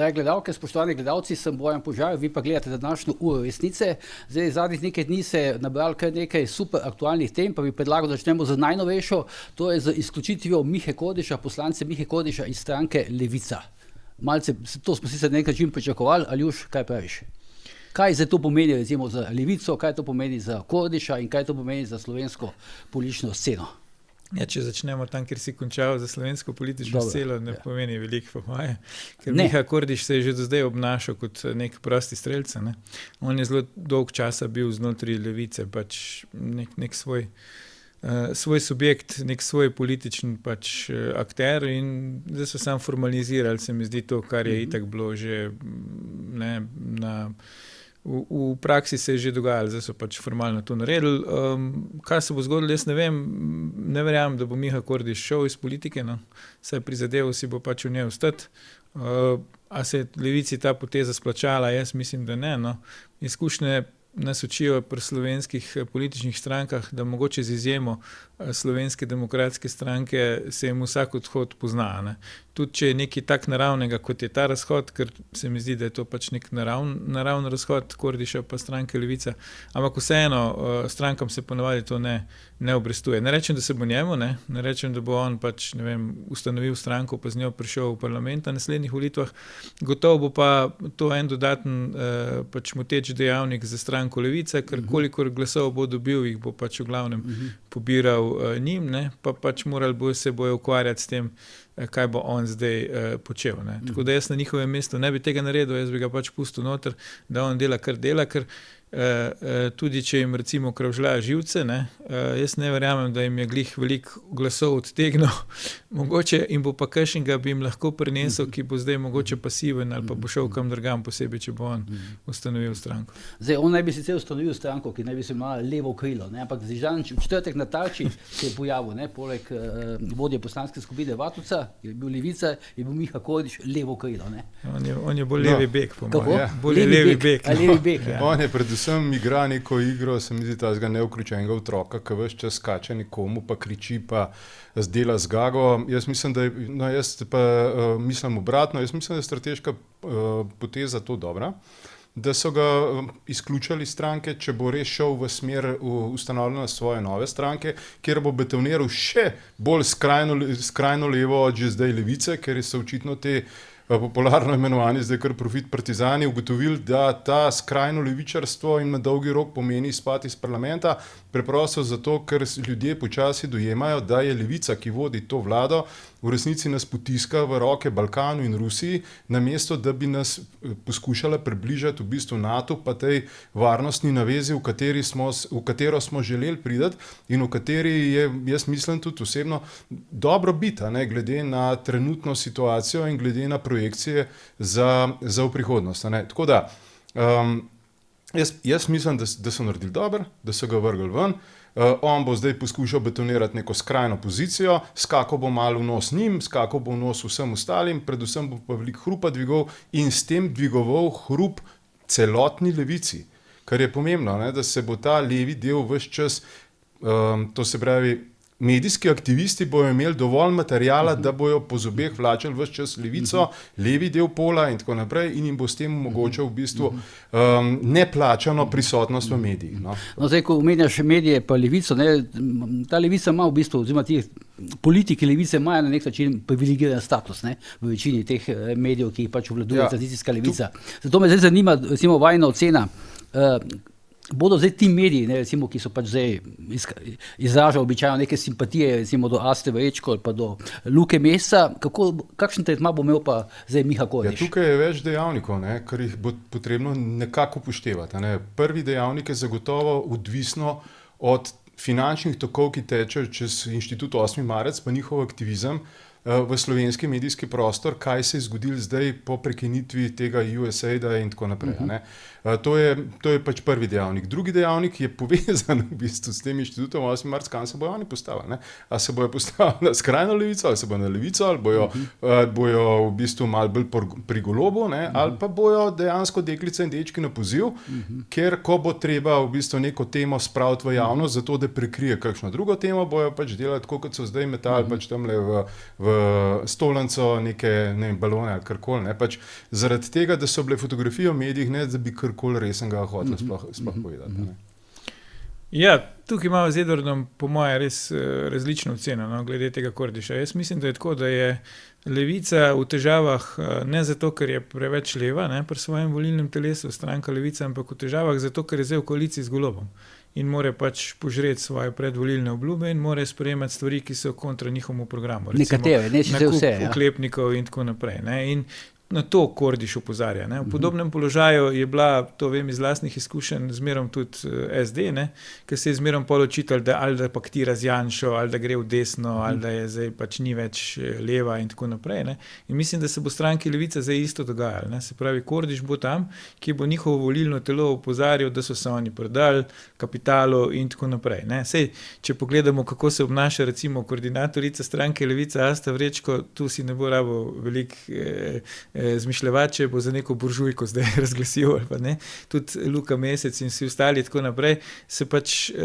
Drage gledalke, spoštovani gledalci, sem Bojan Požar, vi pa gledate današnjo uro resnice. Zdaj, zadnjih nekaj dni se je nabralo kar nekaj super aktualnih tem, pa bi predlagal, da začnemo z najnovejšo, to je z izključitvijo Mihe Kordiša, poslance Mihe Kordiša iz stranke Levica. Malce, to smo sicer na nek način pričakovali, Aljuš, kaj praviš? Kaj zdaj to pomeni recimo za Levico, kaj to pomeni za Kordiša in kaj to pomeni za slovensko politično sceno? Ja, če začnemo tam, kjer si končal za slovensko politično sceno, ne pomeni veliko po moje. Ker Ne. Miha Kordiš se je že do zdaj obnašal kot nek prosti strelca. Ne? On je zelo dolg časa bil znotraj Levice, pač nek svoj subjekt, nek svoj političen pač akter in zdaj so sam formalizirali, se mi zdi to, kar je itak bilo že v praksi se je že dogajalo, zdaj so pač formalno to naredili. Kaj se bo zgodilo, jaz ne vem, ne verjamem, da bo Miha Kordiš šel iz politike, no. Saj prizadeval si bo pač v njej ostati. A se je Levici ta poteza splačala? Jaz mislim, da ne, no. Izkušnje nas učijo pri slovenskih političnih strankah, da mogoče z izjemo Slovenske demokratske stranke se jim vsak odhod pozna, ne. Tudi če je nekaj tak naravnega, kot je ta razhod, ker se mi zdi, da je to pač nek naravn razhod Kordiša pa stranke Levica, ampak vseeno strankam se ponavadi to ne obrestuje. Ne rečem, da se bo njemu, ne rečem, da bo on pač, ne vem, ustanovil stranko pa z njo prišel v parlament na naslednjih volitvah, gotovo bo pa to en dodaten pač moteč dejavnik za stranko Levica, ker kolikor glasov bo dobil, jih bo pač v glavnem pobiral njim, ne, pa pač morali bo se bojo ukvarjati s tem, kaj bo on zdaj počel. Ne. Tako da jaz na njihovem mestu ne bi tega naredil, jaz bi ga pač pustil noter, da on dela, kar dela, ker tudi če jim recimo kravžlja živce, ne, jaz ne verjamem, da jim je glih veliko glasov odtegnil, mogoče jim bo pa kakšnega bi jim lahko prinesel, ki bo zdaj mogoče pasiven ali pa bo šel kam drugam, posebej, če bo on ustanovil stranko. Zdaj, on naj bi sicer ustanovil stranko, ki naj bi se imela levo krilo, ne? Ampak zdaj v četrtek na Tarči se je pojavil, ne? Poleg vodje poslanske skupine Vatovca, je bil Levica, je bil Miha Kordiš levo krilo. Ne? On je bolj levi bek, po Kako? mojem. Bolj levi bek. Levi bek, ja. On je predvsem igra neko igro, se mi zdi tazga neuključenega otroka, ki ves čas skače nekomu, pa kriči, pa zdela zgago. Jaz mislim, mislim obratno, jaz mislim, da je strateška poteza to dobra, da so ga izključili stranke, če bo res šel v smer ustanovljena svoje nove stranke, kjer bo betoniral še bolj skrajno levo od že zdaj Levice, ker so očitno te popularno imenovani zdaj kar profit partizani ugotovili, da ta skrajno levičarstvo in na dolgi rok pomeni izpad iz parlamenta, preprosto zato, ker ljudje počasi dojemajo, da je Levica, ki vodi to vlado, v resnici nas potiska v roke Balkanu in Rusiji, namesto da bi nas poskušala približati v bistvu NATO pa tej varnostni navezi, v katero smo želeli priti in v kateri je, jaz mislim tudi osebno, dobro biti, ne, glede na trenutno situacijo in glede na projekcije za v prihodnost. Ne. Tako da, jaz mislim, da so naredili dobro, da so ga vrgli ven. On bo zdaj poskušal betonirati neko skrajno pozicijo, skakal bo malo v nos njim, skakal bo v nos vsem ostalim, predvsem bo pa veliko hrupa dvigal in s tem dvigoval hrup celotni Levici. Kar je pomembno, ne, da se bo ta levi del ves čas, to se pravi, medijski aktivisti bojo imeli dovolj materijala, da bojo po zobeh vlačili ves čas Levico, levi del pola in tako naprej in jim bo s tem omogočal v bistvu neplačano prisotnost v medijih. No, zdaj, ko omenjaš medije pa Levico, ne, ta Levica ima v bistvu, oziroma ti politiki Levice imajo na nek način privilegiran status, ne, v večini teh medijev, ki jih pač obvladuje tranzicijska Levica. Zato me zdaj zanima, recimo, vajina ocena, bodo zdaj ti mediji, ne, recimo, ki so pač zdaj izražajo običajno neke simpatije, recimo do Aste Vrečko ali pa do Luke Mesca, kakšen tretma bo imel pa zdaj Miha Kordiš? Ja, tukaj je več dejavnikov, ne, kar jih bo potrebno nekako upoštevati. Ne. Prvi dejavnik je zagotovo odvisno od finančnih tokov, ki tečejo čez Inštitut 8. marec, pa njihov aktivizem v slovenski medijski prostor, kaj se je zgodilo zdaj po prekinitvi tega USAID-a in tako naprej. Ne. To je pač prvi dejavnik. Drugi dejavnik je povezan v bistvu s tem Inštitutom 8. marec, kam se bojo oni postavili. Ne? A se bojo postavili na skrajno levico, ali se bojo na levico, ali bojo v bistvu malo bolj pri Golobu, ne? Ali pa bojo dejansko deklice in dečki na poziv, ker ko bo treba v bistvu neko temo spraviti v javnost, zato da prekrije kakšno drugo temo, bojo pač delati tako, kot so zdaj metali pač tamle v stolnico, neke ne vem, balone ali karkoli. Ne? Pač zaradi tega, da so bile fotografije v medijih, ne da bi karkoli resnega hotel sploh povedati. Ne? Ja, tukaj imamo z Edwardom, po moje, res različno oceno, no, glede tega Kordiša. Jaz mislim, da je tako, da je Levica v težavah ne zato, ker je preveč leva, ne, pri svojem volilnem telesu, stranka Levica, ampak v težavah zato, ker je zdaj v koaliciji z Golobom in more pač požreti svoje predvolilne obljube in more sprejemati stvari, ki so kontra njihovemu programu. Recimo, nekatere, ne če vse. Oklepnikov in tako naprej. Ne, in na to Kordiš opozarja. Ne. V podobnem položaju je bila, to vem iz lastnih izkušenj, zmerom tudi SD, ne, ker se je zmerom pol očital, da ali da paktira z Janšo, ali da gre v desno, ali da je zdaj pač ni več leva in tako naprej. Ne. In mislim, da se bo stranki Levica zdaj isto dogajalo. Ne. Se pravi, Kordiš bo tam, ki bo njihovo volilno telo opozarjal, da so se oni prodali kapitalu in tako naprej. Ne. Sej, če pogledamo, kako se obnaša recimo koordinatorica stranke Levica Asta Vrečko, tu si ne bo rabo veliko zmišljevače, bo za neko buržujko zdaj razglasil, ali pa ne. Tudi Luka Mesec in vsi ostali tako naprej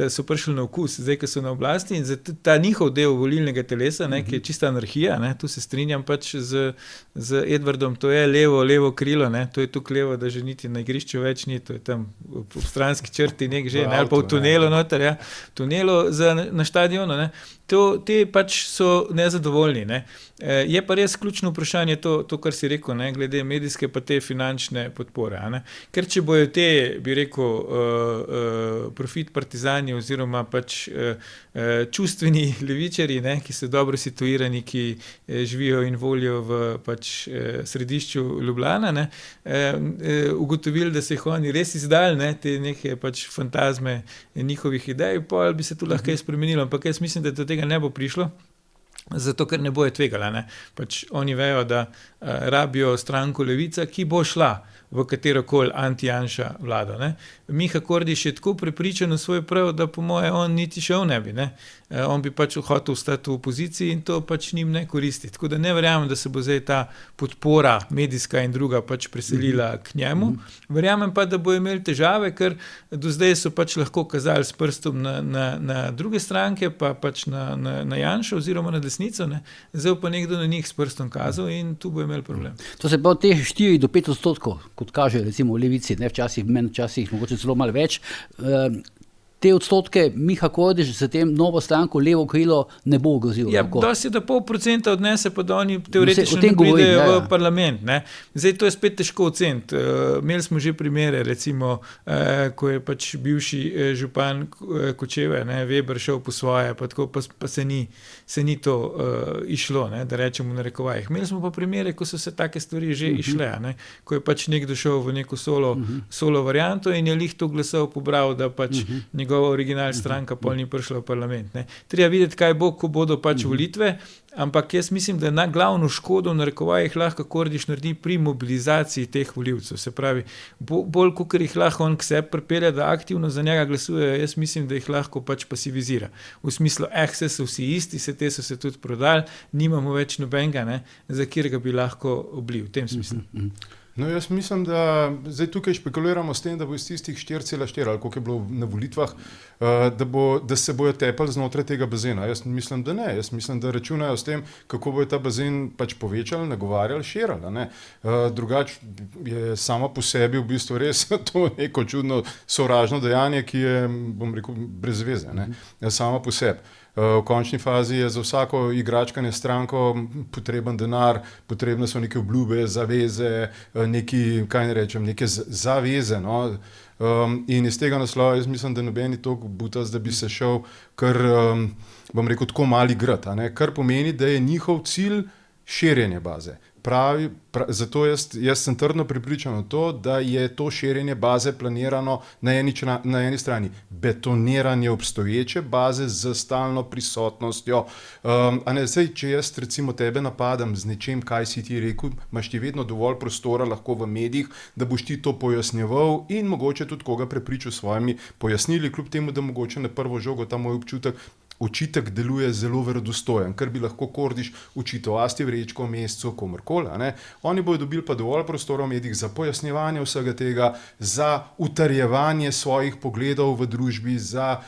so prišli na okus, zdaj, ko so na oblasti in ta njihov del volilnega telesa, ne, ki je čista anarhija, ne, tu se strinjam pač z Edwardom, to je levo krilo, ne, to je tukaj levo, da že niti na igrišču več ni, to je tam v stranski črti nek že, ali pa v tunelu noter, ja, tunelu na štadionu, ne. Te pač so nezadovoljni. Ne. Je pa res ključno vprašanje to, kar si rekel, ne, glede medijske pa te finančne podpore. Ne. Ker če bojo te, bi rekel, profit partizani oziroma pač čustveni levičari, ne, ki so dobro situirani, ki živijo in volijo v pač središču Ljubljana, ne, ugotovili, da se jih oni res izdali, ne, te neke pač fantazme njihovih idej, pa bi se tu lahko spremenilo. Ampak jaz mislim, da do tega ne bo prišlo, zato ker ne bojo tvegala. Ne. Pač oni vejo, da rabijo stranko Levica, ki bo šla v katerokoli anti-Janša vlado. Ne. Miha Kordiš je tako prepričan v svoj prav, da po moje on niti šel ne bi. Ne. On bi pač hotel ostati v opoziciji in to pač njim ne koristi. Tako da ne verjamem, da se bo zdaj ta podpora medijska in druga pač preselila k njemu. Verjamem pa, da bo imeli težave, ker do zdaj so pač lahko kazali s prstom na druge stranke, pa pač na Janšo oziroma na desnico. Ne. Zdaj pa nekdo na njih s prstom kazal in tu bo imel problem. To se pa od teh 4-5%, kot kaže recimo v Levici, ne, včasih mogoče celo malo več, te odstotke Miha Kordiš za tem novo stranko levo krilo ne bo ogrozil. Ja, dosti da 0,5% odnese, pa da oni teoretično ne pridejo v parlament. Ne. Zdaj to je spet težko oceniti. Imeli smo že primere, recimo, ko je pač bivši župan Kočeve, ne, Weber šel po svoje, pa tako pa se ni to išlo, ne, da rečemo v narekovajih. Imeli smo pa primere, ko so se take stvari že išle, ne, ko je pač nekdo šel v neko solo varianto in je lih to glasov pobral, da pač njegova originalna stranka pol ni prišla v parlament. Ne. Treba videti, kaj bo, ko bodo pač volitve, ampak jaz mislim, da na glavno škodo v narekovajih lahko Kordiš naredi pri mobilizaciji teh volivcev. Se pravi, bolj kakor jih lahko on k sebi pripelje, da aktivno za njega glasujejo, jaz mislim, da jih lahko pač pasivizira. V smislu, se so vsi isti, te so se tudi prodali, nimamo več nobenega, ne, za katerega bi lahko oblil, v tem smislu. No, jaz mislim, da zdaj tukaj špekuliramo s tem, da bo iz tistih 4,4 ali koliko je bilo na volitvah, da se bojo tepali znotraj tega bazena. Jaz mislim, da ne. Jaz mislim, da računajo s tem, kako bojo ta bazen pač povečali, nagovarjali, širili. Drugače je samo po sebi v bistvu res to neko čudno sovražno dejanje, ki je, bom rekel, brez veze. Ne? Samo po sebi. V končni fazi je za vsako igračkanje stranko potreben denar, potrebne so neke obljube, zaveze, neke zaveze. No? In iz tega naslova jaz mislim, da nobeni toliko butast, da bi se šel kar, bom rekel, tako mali igrati, kar pomeni, da je njihov cilj širjenje baze. Zato jaz sem trdno prepričan v to, da je to širjenje baze planirano na eni strani betoniranje obstoječe baze z stalno prisotnostjo. Če jaz recimo tebe napadam z nečem, kaj si ti rekel, imaš ti vedno dovolj prostora lahko v medijih, da boš ti to pojasnjeval in mogoče tudi koga prepričal s svojimi pojasnili, kljub temu, da mogoče na prvo žogo ta moj občutek očitek deluje zelo verodostojen, ker bi lahko Kordiš očital Asti Vrečko, Mescu, komorkoli. Oni bodo dobili pa dovolj prostora v medijih za pojasnjevanje vsega tega, za utrjevanje svojih pogledov v družbi, za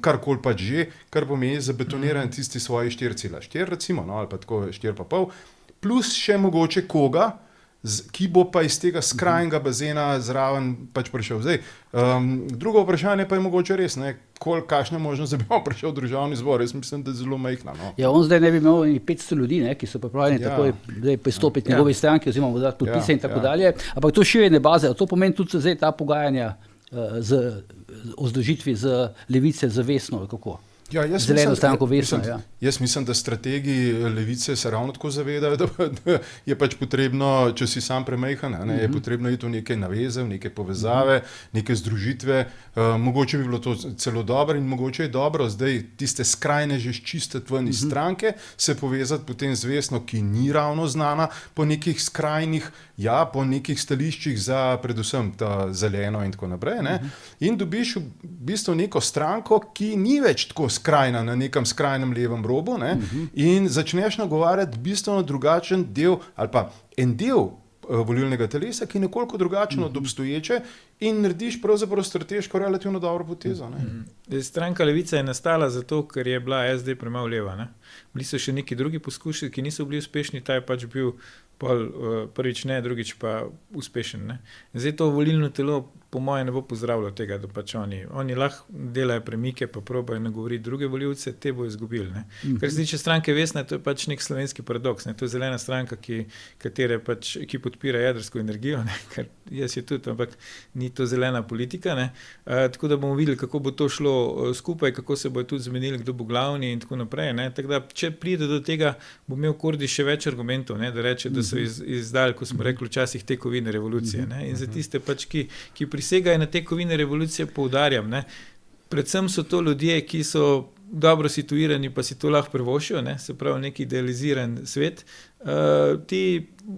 karkoli pač že, kar pomeni zabetoniranje tisti svoji 4,4 recimo, ali pa tako 4,5, plus še mogoče koga, ki bo pa iz tega skrajnega bazena zraven pač prišel. Zdaj, drugo vprašanje pa je mogoče res, kakšna možnost, da bi on prišel v državni zbor. Jaz mislim, da je zelo majhna. Ja, on zdaj ne bi imel 500 ljudi, ki so pripravljeni takoj pristopiti njegovi stranki oziroma dati podpise in tako dalje. Ampak to širjenje baze, to pomeni tudi zdaj ta pogajanja o združitvi z Levice z Vesno, kako? Zeleno stranko Vesno. Jaz mislim, da strategi Levice se ravno tako zavedajo, da je pač potrebno, če si sam premajhan, je potrebno iti v neke naveze, v neke povezave, neke združitve. Mogoče bi bilo to celo dobro in mogoče je dobro zdaj tiste skrajne že čistiti ven iz stranke, se povezati potem z Vesno, ki ni ravno znana po nekih skrajnih, po nekih stališčih za predvsem ta zeleno in tako naprej. In dobiš v bistvu neko stranko, ki ni več tako skrajna na nekem skrajnem levem robu, in začneš nagovarjati bistveno drugačen del ali pa en del volilnega telesa, ki je nekoliko drugačen od obstoječe in narediš pravzaprav strateško relativno dobro potezo. Stranka Levica je nastala zato, ker je bila SD premalo leva. Bili so še neki drugi poskusi, ki niso bili uspešni, ta je pač bil prvič ne, drugič pa uspešen. Zdaj to volilno telo po mojem ne bo pozdravljalo tega, da pač oni lahko delajo premike, pa probajo nagovoriti druge volivce, te bo izgubili. Kar se tiče stranke Vesna, to je pač nek slovenski paradoks. To je zelena stranka, ki podpira jedrsko energijo, ker jaz je tudi, ampak ni to zelena politika. Tako da bomo videli, kako bo to šlo skupaj, kako se bo tudi zmenili, kdo bo glavni in tako naprej. Tako da, če pride do tega, bo imel Kordiš še več argumentov, da reče, da so izdali, ko smo rekli včasih, te kovine revolucije. In za tiste pač, ki prisegajo na te kovine revolucije, poudarjam. Predvsem so to ljudje, ki so dobro situirani, pa si to lahko privoščijo, se pravi neki idealiziran svet. Ti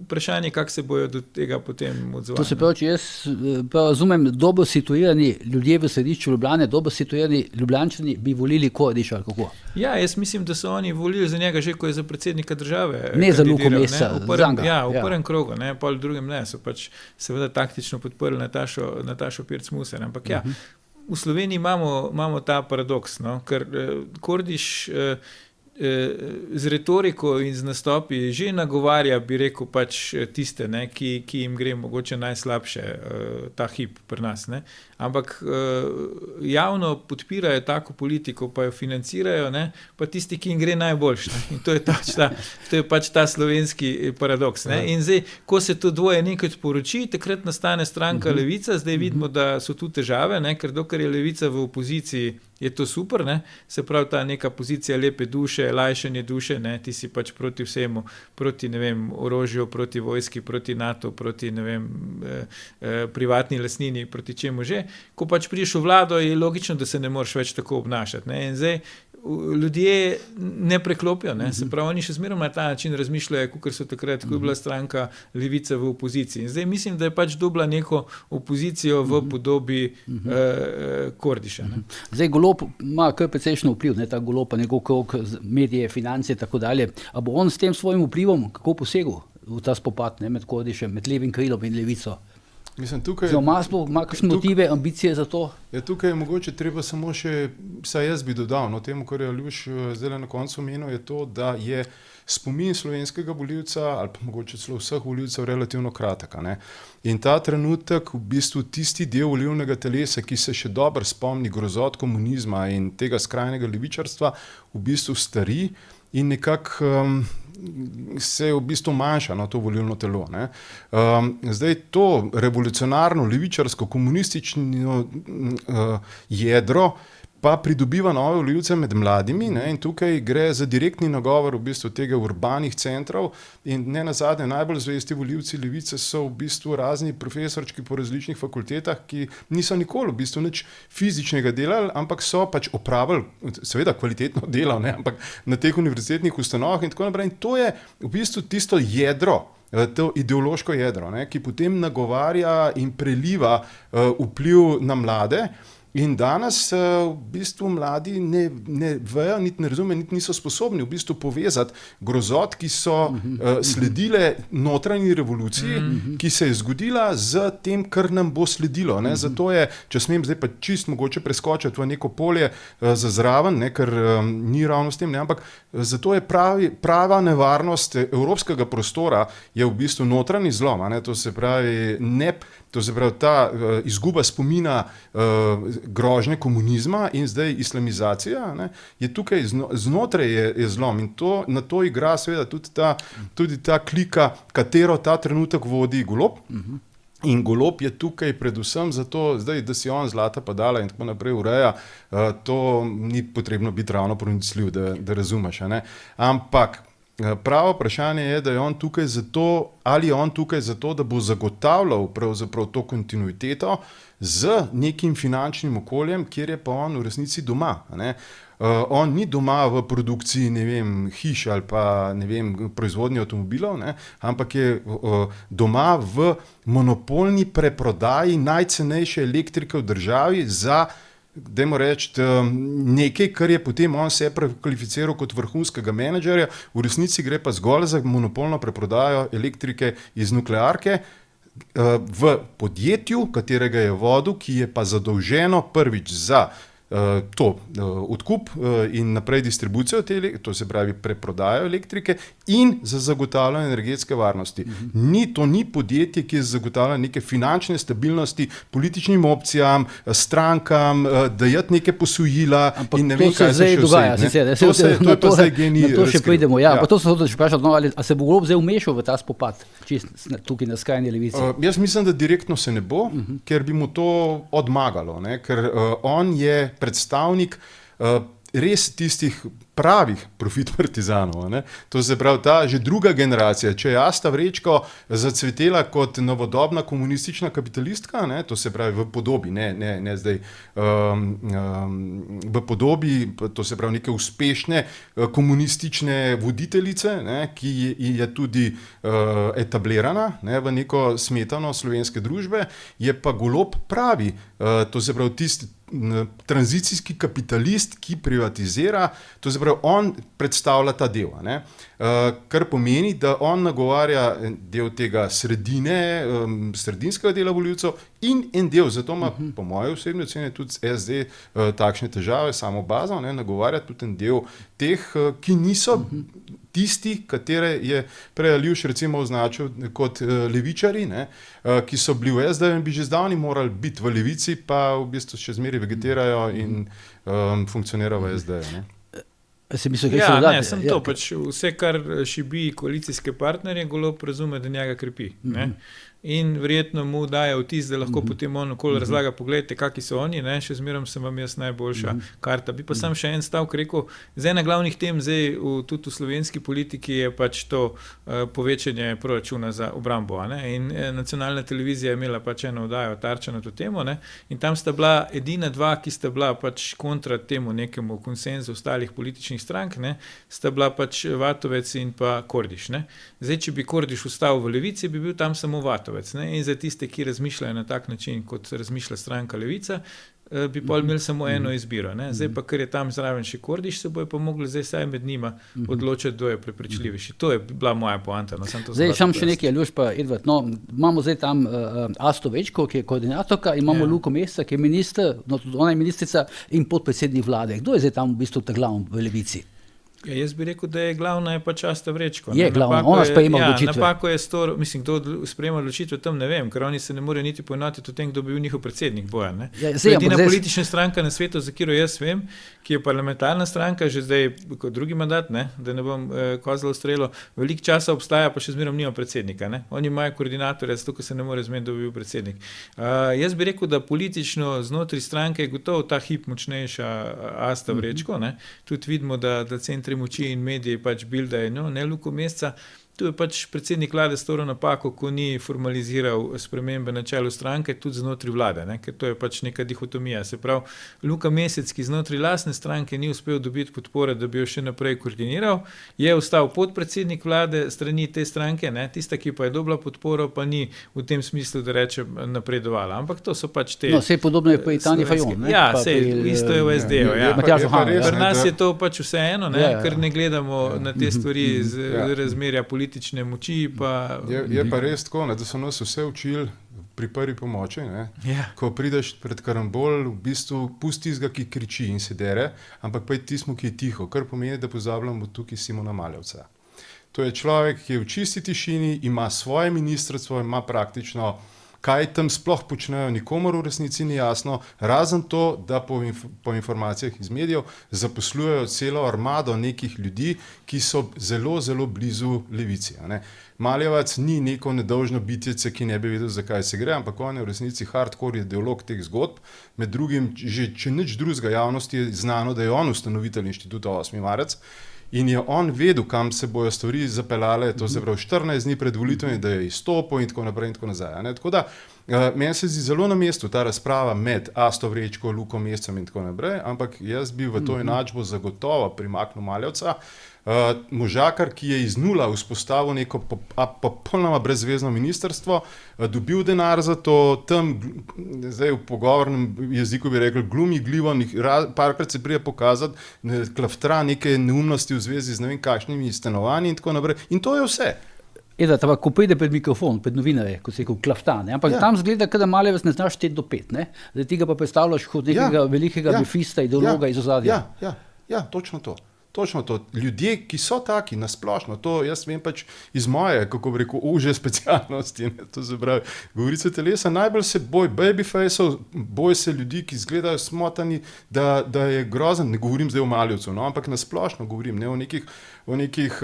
vprašanje, kako se bojo do tega potem odzvali. To se pravi, če jaz razumem, dobro situirani ljudje v središču Ljubljane, dobro situirani Ljubljančani bi volili Kordiša, ali kako? Ja, jaz mislim, da so oni volili za njega že, ko je za predsednika države. Ne za Luko Mesca, Zanga. Ja, v prvem krogu, pol v drugem ne, so pač seveda taktično podprli Natašo Pirc-Musar, ampak v Sloveniji imamo ta paradoks, ker Kordiš z retoriko in z nastopi že nagovarja, bi rekel, pač tiste, ki jim gre mogoče najslabše ta hip pri nas. Ampak javno podpirajo tako politiko, pa jo financirajo, pa tisti, ki jim gre najboljše. In to je pač ta slovenski paradoks. In zdaj, ko se to dvoje nekaj sporoči, takrat nastane stranka Levica, zdaj vidimo, da so tu težave, ker dokler je Levica v opoziciji, je to super, se pravi ta neka pozicija lepe duše, lajšanje duše, ti si pač proti vsemu, proti, orožju, proti vojski, proti NATO, proti, privatni lastnini, proti čemu že. Ko pač prideš v vlado, je logično, da se ne moreš več tako obnašati. In zdaj ljudje ne preklopijo, se pravi, oni še zmeraj na ta način razmišljajo, kot so takrat, ko je bila stranka Levica v opoziciji. In zdaj mislim, da je pač dobila neko opozicijo v podobi Kordiša. Zdaj Golob ima kar precejšen vpliv, ta Golob pa njegov krog, medije, finance in tako dalje. A bo on s tem svojim vplivom kako posegel v ta spopad med Kordišem, med levim krilom in Levico? Mislim, tukaj ima kakšne motive, ambicije za to? Tukaj je mogoče treba samo še, saj jaz bi dodal, temu, kar je Aljuš zdaj na koncu omenil, je to, da je spomin slovenskega volivca ali pa mogoče celo vseh volivcev relativno kratek. In ta trenutek v bistvu tisti del volilnega telesa, ki se še dobro spomni grozot komunizma in tega skrajnega levičarstva, v bistvu stari in nekako se je v bistvu manjša to volilno telo. Zdaj to revolucionarno, levičarsko, komunistično jedro pa pridobiva nove volivce med mladimi, in tukaj gre za direktni nagovor v bistvu tega urbanih centrov in ne nazadnje najbolj zvesti volivci Levice so v bistvu razni profesorčki po različnih fakultetah, ki niso nikoli v bistvu nič fizičnega delali, ampak so pač opravili seveda kvalitetno delo, ampak na teh univerzitetnih ustanovah in tako naprej. In to je v bistvu tisto jedro, to ideološko jedro, ki potem nagovarja in preliva vpliv na mlade. In danes v bistvu mladi ne vejo, niti ne razumejo, niti niso sposobni v bistvu povezati grozot, ki so sledile notranji revoluciji, ki se je zgodila z tem, kar nam bo sledilo. Ne. Zato je, če smem zdaj pa čist mogoče preskočiti v neko polje za zraven, ne, ker ni ravno s tem, ne, ampak zato je prava nevarnost evropskega prostora je v bistvu notranji zlom, ne, to se pravi ta izguba spomina grožnje komunizma in zdaj islamizacija, ne, je tukaj znotraj je zlom in na to igra seveda tudi ta klika, katero ta trenutek vodi Golob. In Golob je tukaj predvsem zato, zdaj, da si on zlata padala in tako naprej ureja, to ni potrebno biti ravno pronicljiv, da razumeš, ne. Ampak pravo vprašanje je, da je on tukaj zato, ali je on tukaj zato, da bo zagotavljal pravzaprav to kontinuiteto z nekim finančnim okoljem, kjer je pa on v resnici doma, ne. On ni doma v produkciji, ne vem, hiš ali pa, ne vem, proizvodnji avtomobilov, ne, ampak je doma v monopolni preprodaji najcenejše elektrike v državi za, dajmo reči, nekaj, kar je potem on se prekvalificiral kot vrhunskega menedžerja, v resnici gre pa zgolj za monopolno preprodajo elektrike iz nuklearke v podjetju, katerega je vodil, ki je pa zadolženo prvič za odkup in naprej distribucijo to se pravi preprodajo elektrike in za zagotavljanje energetske varnosti. To ni podjetje, ki je zagotavljalo neke finančne stabilnosti političnim opcijam, strankam, dajati neke posojila. Ampak in ne vem, kaj se še dogaja, vse. To je pa zdaj GEN-I razkril. Na to še pridemo, ja. Pa to sem hotel vprašati, ali se bo Golob zdaj vmešal v ta spopad, tukaj na skrajni levici? Jaz mislim, da direktno se ne bo, ker bi mu to odmagalo, ne? Ker on je predstavnik res tistih pravih profit partizanov, ne? To se pravi, ta že druga generacija, če je Asta Vrečko zacvetela kot novodobna komunistična kapitalistka, ne? To se pravi v podobi, ne zdaj, v podobi, to se pravi neke uspešne komunistične voditeljice, ne? Ki je tudi etablirana, ne? V neko smetano slovenske družbe, je pa Golob pravi, to se pravi tisti tranzicijski kapitalist, ki privatizira, to se pravi, on predstavlja ta del, ne? Kar pomeni, da on nagovarja del tega sredinskega dela volivcev in en del, zato ima po moje osebne ocene tudi SD takšne težave, samo bazo, ne? Nagovarja tudi en del teh, ki niso tisti, katere je prej Aljuš recimo označil kot levičari, ne? Ki so bili v SD in bi že zdavni morali biti v levici, pa v bistvu še zmeraj vegetirajo in funkcionirajo v SD, ne? Pač vse, kar šibi koalicijske partnerje, Golob razume, da njega krepi, ne? In verjetno mu daje vtis, da lahko potem on okoli razlaga, pogledajte, kakšni so oni, ne? Še zmerom sem vam jaz najboljša karta. Bi pa sam še en stavek rekel, zdaj ena glavnih tem zdaj tudi v slovenski politiki je pač to povečanje proračuna za obrambo, ne? In nacionalna televizija je imela pač eno oddajo Tarča na to temo, ne? In tam sta bila edina dva, ki sta bila pač kontra temu nekemu konsenzu ostalih političnih strank, ne? Sta bila pač Vatovec in pa Kordiš, ne? Zdaj, če bi Kordiš ostal v levici, bi bil tam samo Vatovec. Ne? In za tiste, ki razmišljajo na tak način, kot razmišlja stranka Levica, bi pol imeli samo eno izbiro. Ne? Zdaj pa, ker je tam zraven še Kordiš, se bojo pa mogli zdaj saj med njima odločiti, kdo je prepričljivejši. To je bila moja poanta. No, zdaj sam še nekaj, Aljuš pa Edvard, no, imamo zdaj tam Asto Vrečko, ki je koordinatorka, imamo Luko Mesca, ki je minister, no tudi ona je ministrica in podpredsednik vlade. Kdo je zdaj tam v bistvu ta glavn v Levici? Ja, jaz bi rekel, da je glavna je pač Asta Vrečko. Je glavna, ona sprejema odločitve. Napako je kdo sprejema odločitve, tam ne vem, ker oni se ne morejo niti poenotiti o tem, kdo bi bil njihov predsednik, Bojan, ne? Edina politična stranka na svetu, za katero jaz vem, ki je parlamentarna stranka, že zdaj kot drugi mandat, ne? Da ne bom kozlo strelo, veliko časa obstaja, pa še zmerom nima predsednika, ne? Oni imajo koordinatorja, zato ker se ne more zmeniti, da bi bil predsednik. Jaz bi rekel, da politično znotraj stranke je gotovo ta hip močnejša Asta Vrečko, ne? Tudi vidimo, da centri moči in mediji pač bildajo, no, ne Luko Mesca, Tu je pač predsednik vlade storil napako, ko ni formaliziral spremembe na čelu stranke, tudi znotraj vlade, ne? Ker to je pač neka dihotomija. Se pravi, Luka Mesec, ki znotraj lastne stranke ni uspel dobiti podpore, da bi jo še naprej koordiniral, je ostal podpredsednik vlade strani te stranke, ne? Tista, ki pa je dobila podporo, pa ni v tem smislu, da reče napredovala. Ampak to so pač te... No, vse podobno je pri Tanji Fajon. Ja, isto je v SD-u. Ja. Pri nas je to pač vseeno, ker ne gledamo na te stvari z razmerja politične moči. Je pa res tako, da so nas vse učili pri prvi pomoči. Ko prideš pred karambol, v bistvu pusti tistega, ki kriči in se dere, ampak pa je tistmu, ki je tiho, kar pomeni, da pozabljamo tukaj Simona Maljevca. To je človek, ki je v čisti tišini, ima svoje ministrstvo, ima praktično, kaj tam sploh počnejo, nikomor v resnici ni jasno, razen to, da po informacijah iz medijev zaposlujejo celo armado nekih ljudi, ki so zelo, zelo blizu levici. Maljevac ni neko nedolžno bitjece, ki ne bi vedel, zakaj se gre, ampak on je v resnici hardcore ideolog teh zgodb. Med drugim, že če nič drugega javnosti je znano, da je on ustanovitelj inštituta 8. marec, in je on vedel, kam se bojo stvari zapeljale, to se pravi 14 dni pred volitvami, da je izstopil in tako naprej in tako nazaj. Tako da, meni se zdi zelo na mestu ta razprava med Asto Vrečko, Luko Mescem in tako naprej, ampak jaz bi v to enačbo zagotovo primaknil Maljevca, možakar, ki je iz nula vzpostavil neko popolnoma brezvezno ministrstvo, dobil denar za to, tam, zdaj v pogovornem jeziku bi rekel, glumi glivo, parkrat se prije pokazati, klaftra neke neumnosti v zvezi z ne vem kakšnimi stanovanji in tako naprej. In to je vse. Tako, ko pride pred mikrofon, pred novinarje, kot se rekel, klaftane, ampak tam zgleda, da Maljevec ne znaš šteti do 5, ne? Zdaj ti ga pa predstavljaš kot nekega velikega bifista, ideologa iz ozadja. Ja, točno to. Točno to. Ljudje, ki so taki nasplošno, to jaz vem pač iz moje, kako bi rekel, uže specialnosti, to se pravi, govorice telesa, najbolj se boj babyfaceov, boj se ljudi, ki izgledajo smotani, da je grozen, ne govorim zdaj o Maljevcu, ampak nasplošno govorim, ne, o nekih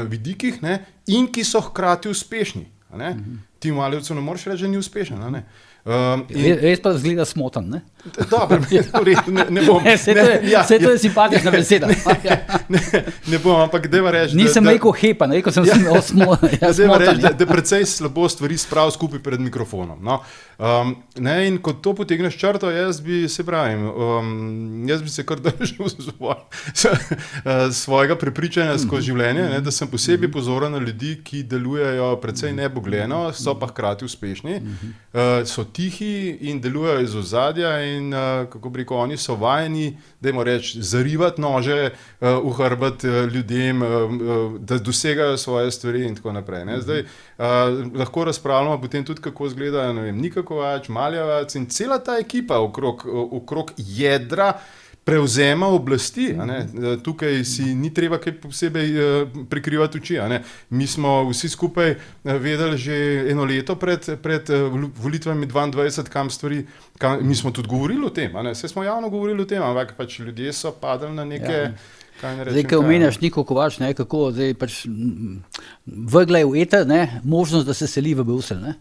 vidikih, ne, in ki so hkrati uspešni. Ti Maljevcu ne moreš reči, da ni uspešen. Res pa zgleda smotan, ne? Dobro, ne bom. Vse to je simpatična beseda. Ne bom, ampak deva reči... Nisem rekel hepa, rekel sem smotan. Deva reči, da precej slabo stvari sprav skupaj pred mikrofonom. In ko to potegneš črto, jaz bi se kar držal svojega prepričanja skozi življenje, da sem posebej pozoren na ljudi, ki delujejo precej nebogljeno, so pa hkrati uspešni, so tihi in delujejo iz ozadja in, kako bi rekel, oni so vajeni, dajmo reči, zarivati nože v hrbet ljudem, da dosegajo svoje stvari in tako naprej. Zdaj, lahko razpravljamo potem tudi, kako izgleda, ne vem, Nika Kovač, Maljevac in cela ta ekipa okrog jedra prevzema oblasti. Tukaj si ni treba kaj posebej prikrivati oči. Mi smo vsi skupaj vedeli že eno leto pred volitvami 22, kam stvari, mi smo tudi govorili o tem, vse smo javno govorili o tem, ampak pač ljudje so padali na neke... Zdaj, ko omenjaš Niko Kovač, kako zdaj pač vrgla je v eter, možnost, da se seli v Bruselj, ne?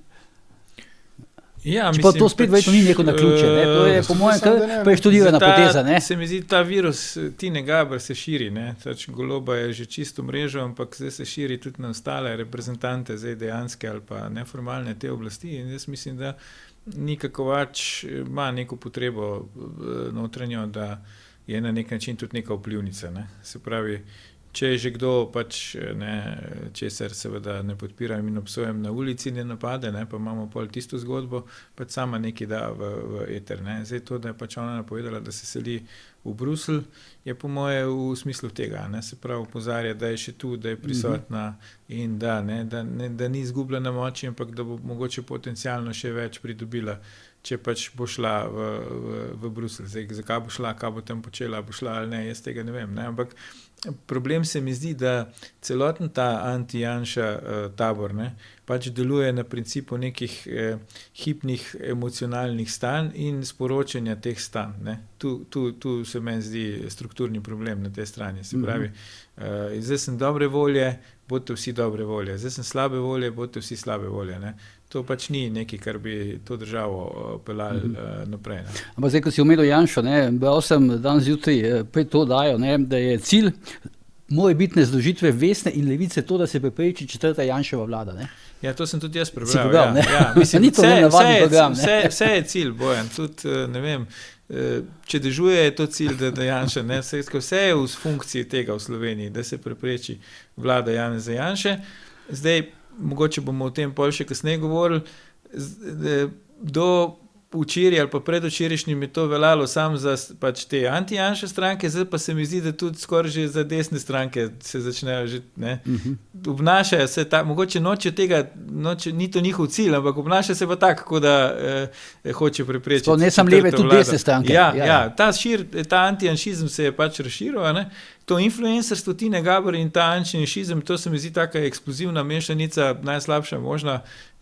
Ja, pa to spet verjetno ni neko naključje, to je po mojem kar preštudirana poteza, ne? Se mi zdi, ta virus Tine Gaber se širi, ne? Goloba je že čisto mrežo, ampak zdaj se širi tudi na ostale reprezentante, zdaj dejanske ali pa neformalne te oblasti in jaz mislim, da Nika Kovač ima neko potrebo notranjo, da je na nek način tudi neka vplivnica, ne? Se pravi, če je že kdo pač česar seveda ne podpiram in obsojam na ulici, ne napade, pa imamo pol tisto zgodbo, pač sama nekaj da v eter. Zdaj to, da je pač ona napovedala, da se seli v Bruselj, je po moje v smislu tega, se pravi opozarja, da je še tu, da je prisotna in da ni izgubljena moči, ampak da bo mogoče potencialno še več pridobila, če pač bo šla v Bruselj. Zdaj, zakaj bo šla, kaj bo tam počela, bo šla ali ne, jaz tega ne vem, ampak problem se mi zdi, da celoten ta anti-Janša tabor pač deluje na principu nekih hipnih emocionalnih stanj in sporočanja teh stanj. Tu se meni zdi strukturni problem na tej strani. Se pravi, zdaj sem dobre volje, bodite vsi dobre volje. Zdaj sem slabe volje, bodite vsi slabe volje. To pač ni nekaj, kar bi to državo peljali naprej. Ampak zdaj, ko si omenil Janšo, bral sem danes zjutraj pred to dajo, da je cilj morebitne združitve Vesne in Levice to, da se prepreči četrta Janševa vlada. Ne? Ja, to sem tudi jaz Si prebral. prebral, ne? Mislim, Ni to nenavaden program, ne? Vse je cilj, Bojan. Tudi, ne vem, če dežuje, je to cilj, da Janša, ne? Vse je v funkciji tega v Sloveniji, da se prepreči vlada Janeza Janše. Zdaj, mogoče bomo o tem pol še kasneje govorili, do včeraj ali pa predvčerajšnjim je to veljalo samo za pač te anti-Janše stranke, zdaj pa se mi zdi, da tudi skoraj že za desne stranke se začnejo že, ne, obnašajo se tako, mogoče noče tega, ni to njihov cilj, ampak obnaša se pa tako, da hoče preprečiti. To ne samo leve, tudi desne stranke. Ja. Ta anti-janšizem se je pač razširil, ne. To influencerstvo Tine Gaber in ta anti-janšizem, to se mi zdi taka eksplozivna mešanica, najslabša možna,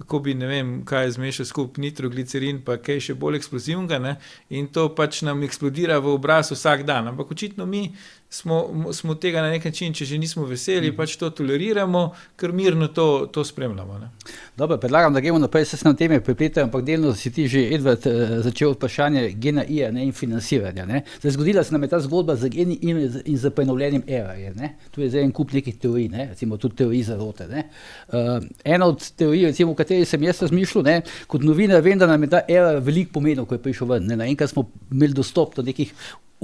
ko bi, ne vem, kaj zmešal skup nitroglicerin, pa kaj še bolj eksplozivnega, ne, in to pač nam eksplodira v obraz vsak dan, ampak očitno mi smo tega na nek način, če že nismo veseli, pač to toleriramo, ker mirno to spremljamo. Ne. Dobro, predlagam, da gremo naprej, se nam teme prepletajo, ampak delno si ti že, Edvard, začel vprašanje GNI-ja in financiranja. Ne. Zdaj, zgodila se nam je ta zgodba z GNI in z prenovljenim ERA-jem. Tu je zdaj en kup nekih teorij, ne, recimo tudi teorij zarote. Ne. Ena od teorij, recimo, v kateri sem jaz razmišljal, ne, kot novinar vem, da nam je ta ERA veliko pomenil, ko je prišel ven. Ne. Naenkrat smo imeli dostop do nekih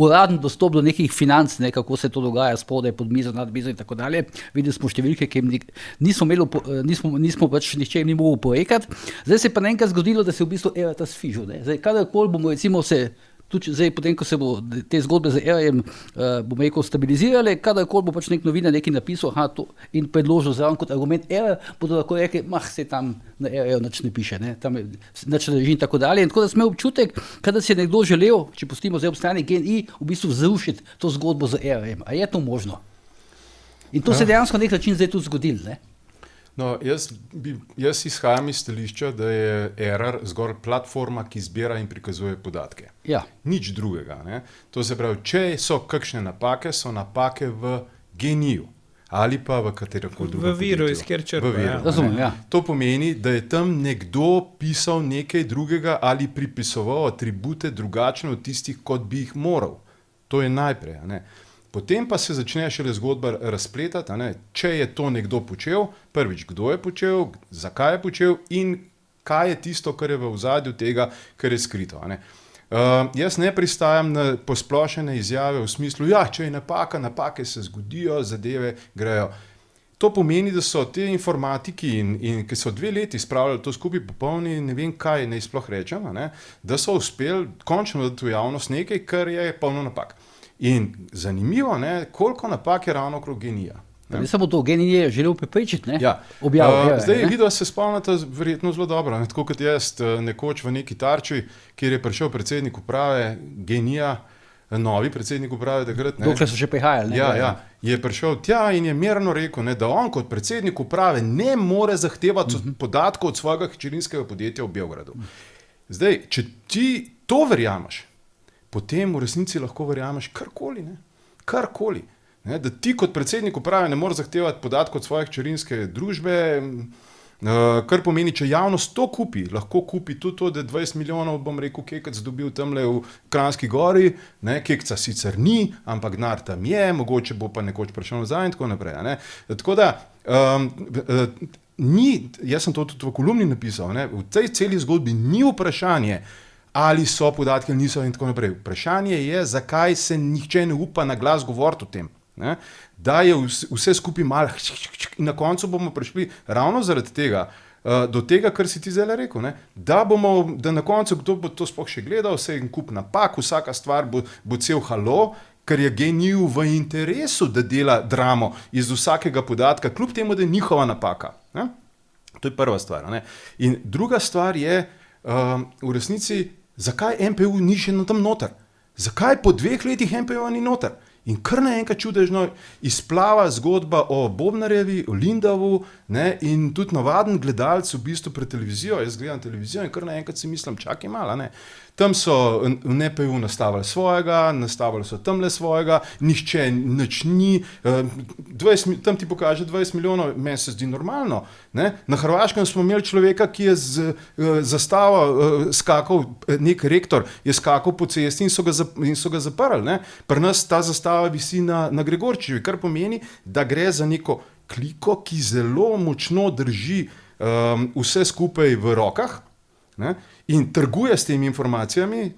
uraden dostop do nekih financ, ne, kako se to dogaja spodaj, pod mizo, nad mizo in tako dalje. Videli smo številke, ki nismo pač nihče jim ni mogel porekati. Zdaj se je pa naenkrat zgodilo, da se v bistvu ERA ta sfižil. Zdaj, kadarkoli bomo recimo se tudi zdaj, potem, ko se bo te zgodbe z ERA-jem, bomo rekel, stabilizirali, kadarkoli bo pač nek novinar nekaj napisal in predložil zraven kot argument ERA, bodo lahko rekli, se tam na ERA-ju nič ne piše, ne, tam nič ne drži in tako dalje. In tako da smo imeli občutek, kada si je nekdo želel, če pustimo zdaj ob strani GNI, v bistvu zrušiti to zgodbo z ERA-jem. A je to možno? In to se dejansko na nek način zdaj tudi zgodilo, ne? No, jaz izhajam iz stališča, da je ERAR zgolj platforma, ki zbira in prikazuje podatke. Ja. Nič drugega. Ne? To se pravi, če so kakšne napake, so napake v GNI-ju ali pa v katerokoli drugem. V viru, iz kjer črpa. Razumem, ja. To pomeni, da je tam nekdo pisal nekaj drugega ali pripisoval atribute drugačne od tistih, kot bi jih moral. To je najprej. Ne? Potem pa se začne šele zgodba razpletati, če je to nekdo počel, prvič, kdo je počel, zakaj je počel in kaj je tisto, kar je v ozadju tega, kar je skrito. Jaz ne pristajam na posplošene izjave v smislu, če je napake se zgodijo, zadeve grejo. To pomeni, da so te informatiki in ki so 2 leti spravljali to skupaj popolni, ne vem kaj naj sploh rečem, da so uspeli končno dati v javnost nekaj, kar je polno napak. In zanimivo, koliko napak je ravno okrog GNI-ja. Ne samo to, GNI je želel preprečiti, ne? Ja. Objavo. Zdaj vidva se spomnite verjetno zelo dobro, tako kot jaz nekoč v neki Tarči, kjer je prišel predsednik uprave GNI-ja, novi predsednik uprave takrat. Dokler so še prihajali. Ja, je prišel tja in je mirno rekel, da on kot predsednik uprave ne more zahtevati podatkov od svojega hčerinskega podjetja v Beogradu. Zdaj, če ti to verjameš, potem v resnici lahko verjameš karkoli. Karkoli. Da ti kot predsednik uprave ne moreš zahtevati podatkov od svoje hčerinske družbe, kar pomeni, če javnost to kupi, lahko kupi tudi to, da 20 milijonov, bom rekel, Kekec dobil tamle v Kranjski Gori, Kekca sicer ni, ampak denar tam je, mogoče bo pa nekoč prišel nazaj in tako naprej. Tako da, jaz sem to tudi v kolumni napisal, v tej celi zgodbi ni vprašanje, ali so podatki ali niso in tako naprej. Vprašanje je, zakaj se nihče ne upa na glas govoriti o tem. Da je vse skupaj malo in na koncu bomo prišli ravno zaradi tega, do tega, kar si ti zdaj rekel, da na koncu, kdo bo to sploh še gledal, vse en kup napak, vsaka stvar bo cel halo, ker je GNI-ju v interesu, da dela dramo iz vsakega podatka, kljub temu, da je njihova napaka. To je prva stvar. In druga stvar je, v resnici, zakaj NPU ni še tam noter? Zakaj po 2 letih NPU ni noter? In kar naenkrat čudežno izplava zgodba o Bobnarjevi, o Lindavu, in tudi navaden gledalec v bistvu pred televizijo, jaz gledam televizijo in kar naenkrat si mislim, čakaj malo, Tam so v NPU nastavili svojega, nastavili so tamle svojega, nihče nič ni, tam ti pokaže 20 milijonov, meni se zdi normalno. Ne? Na Hrvaškem smo imeli človeka, ki je z zastavo skakal, nek rektor je skakal po cesti in so ga zaprli. Ne? Pri nas ta zastava visi na Gregorčičevi, kar pomeni, da gre za neko kliko, ki zelo močno drži vse skupaj v rokah, ne? In trguje s temi informacijami.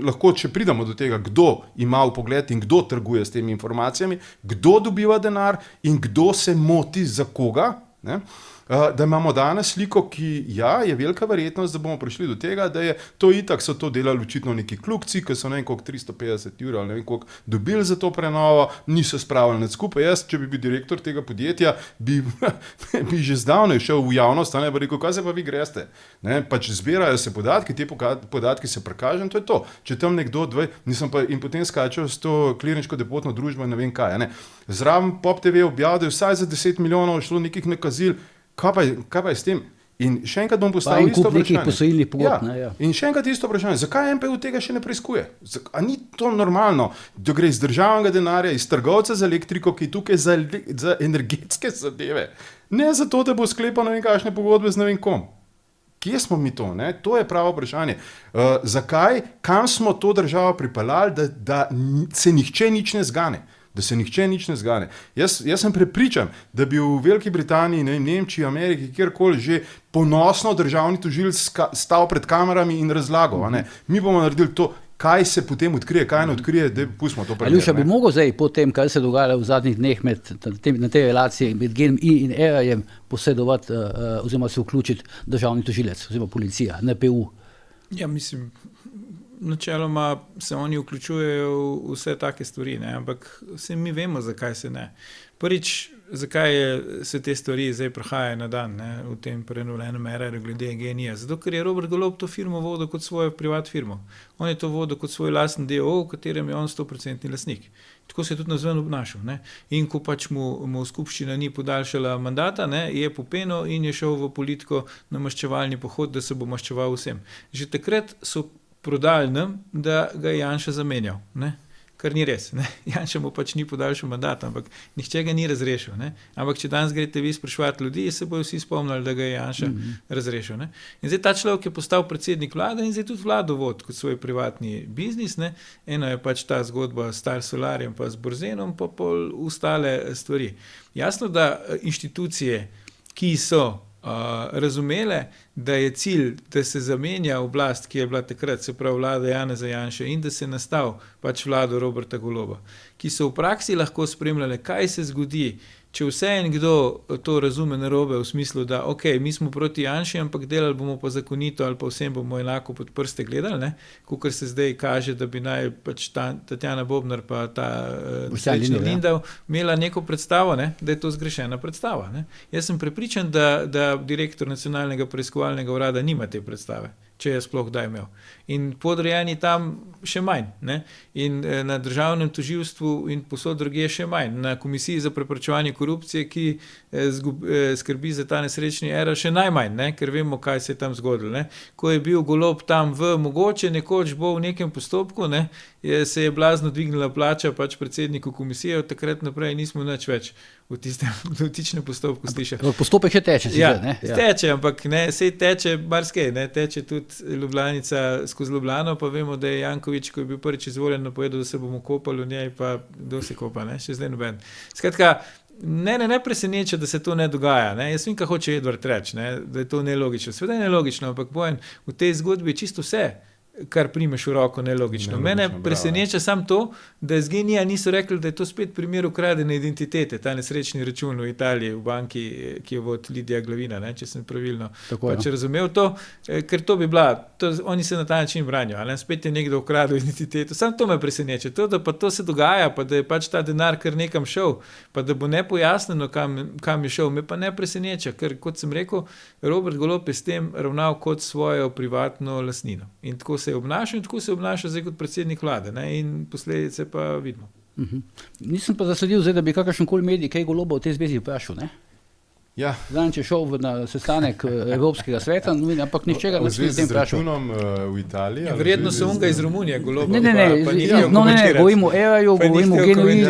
Lahko, če pridemo do tega, kdo ima vpogled in kdo trguje s temi informacijami, kdo dobiva denar in kdo se moti za koga, ne? Da imamo danes sliko, ki je velika verjetnost, da bomo prišli do tega, da je to itak, so to delali očitno neki kljukci, ki so ne vem koliko 350 € ali ne vem koliko dobili za to prenovo, niso spravili nad skupaj. Jaz, če bi bil direktor tega podjetja, bi že zdavnaj šel v javnost, ne bi rekel, kaj se pa vi greste. Ne? Pač zbirajo se podatki, te podatki se prikažejo in to je to. Če tam nekdo in potem skačejo s to klirinško depotno družbo in ne vem kaj. Ne? Zraven Pop TV objavil, da je vsaj za 10 milijonov šlo nekih nakazil. Kaj pa je s tem? In še enkrat bom postavil isto vprašanje. In še enkrat isto vprašanje. Zakaj NPU tega še ne preiskuje? A ni to normalno, da gre iz državnega denarja, iz trgovca za elektriko, ki je tukaj za energetske zadeve? Ne zato, da bo sklepal ne vem kakšne pogodbe z ne vem kom. Kje smo mi to? Ne? To je pravo vprašanje. Zakaj, kam smo to državo pripeljali, da se nihče nič ne zgane? Jaz sem prepričan, da bi v Veliki Britaniji, Nemčiji, Ameriki, kjerkoli že ponosno državni tožilec stal pred kamerami in razlagal. Ne? Mi bomo naredili to, kaj se potem odkrije, kaj ne odkrije, da pustimo to primer. Aljoša, bi mogel zdaj po tem, kaj se dogaja v zadnjih dneh na tej relaciji med GEN-I in ERA-jem posedovati oziroma se vključiti državni tožilec oziroma policija, NPU? Ja, mislim, načeloma se oni vključujejo v vse take stvari, ne? Ampak vse mi vemo, zakaj se ne. Prvič, zakaj se te stvari zdaj prihajajo na dan, ne? V tem prenovljenem ERA-ju glede GEN-I-ja. Zato, ker je Robert Golob to firmo vodil kot svojo privat firmo. On je to vodil kot svoj lasten DOO, v katerem je on 100% lastnik. Tako se je tudi nazven obnašal. Ne? In ko pač mu skupščina ni podaljšala mandata, ne, je popenil in je šel v politiko na maščevalni pohod, da se bo maščeval vsem. Že takrat so prodali nam, da ga je Janša zamenjal, ne? Kar ni res. Ne? Janša mu pač ni podaljšal mandata, ampak nihče ga ni razrešil. Ne? Ampak če danes greste vi spraševati ljudi, se bojo vsi spomnili, da ga je Janša razrešil. Ne? In zdaj ta človek je postal predsednik vlade in zdaj tudi vlado vodi kot svoj privatni biznis. Ne? Eno je pač ta zgodba s Star Solarjem pa z Borzenom, pa pol ostale stvari. Jasno, da inštitucije, ki so razumele, da je cilj, da se zamenja oblast, ki je bila takrat, se pravi vlada Janeza Janše, in da se nastavi pač vlado Roberta Goloba, ki so v praksi lahko spremljale, kaj se zgodi, če vse en kdo to razume narobe v smislu, da ok, mi smo proti Janši, ampak delali bomo pa zakonito ali pa vsem bomo enako pod prste gledali, ne? Kakor se zdaj kaže, da bi naj pač Tatjana Bobnar pa ta Srečna Lindav imela neko predstavo, ne? Da je to zgrešena predstava. Ne? Jaz sem prepričan, da direktor Nacionalnega preiskovalnega urada nima te predstave, če je sploh kdaj imel. In podrejeni tam še manj. Ne? In na državnem tožilstvu in posod drugje še manj. Na Komisiji za preprečevanje korupcije, ki skrbi za ta nesrečni ERA, še najmanj, ne? Ker vemo, kaj se je tam zgodilo. Ne? Ko je bil Golob tam mogoče nekoč bo v nekem postopku, ne? Se je blazno dvignila plača pač predsedniku komisije, od takrat naprej nismo nič več v tistem dotičnem postopku slišali. Postopek še teče. Teče, ampak ne, sej teče marsikaj, ne, teče tudi Ljubljanica skozi Ljubljano, pa vemo, da je Janković, ko je bil prvič izvoljen, napovedal, da se bomo kopali v njej, pa kdo se kopa, ne, še zdaj noben. Skratka, ne preseneča, da se to ne dogaja, ne, jaz vem, kaj hoče Edvard reči, ne, da je to nelogično. Sveda je nelogično, ampak Bojan, v tej zgodbi je čisto vse, kar primeš v roko, nelogično. Mene preseneča samo to, da z GEN-I-ja niso rekli, da je to spet primer ukradene identitete, ta nesrečni račun v Italiji, v banki, ki je vod Lidija Glavina, ne, če sem pravilno pač razumel to, ker to bi bila, oni se na ta način branijo, ali spet je nekdo ukradel identiteto, samo to me preseneča, to, da pa to se dogaja, pa da je pač ta denar kar nekam šel, pa da bo nepojasneno, kam je šel, me pa ne preseneča, ker kot sem rekel, Robert Golob je s tem ravnal kot svojo privatno lastnino. In tako se je obnašal in tako se obnaša zdaj kot predsednik vlade, ne? In posledice pa vidimo. Nisem pa zasledil zdaj, da bi kakršenkoli medij kaj Goloba v tej zvezi vprašal, ne? Ja. Zadnjič je šel na sestanek Evropskega sveta, ampak nihče ga ni s tem vprašal. V Italiji? Verjetno so unga iz Romunije, Goloba. Ne, govorim o ERA-ju, govorim o GNI,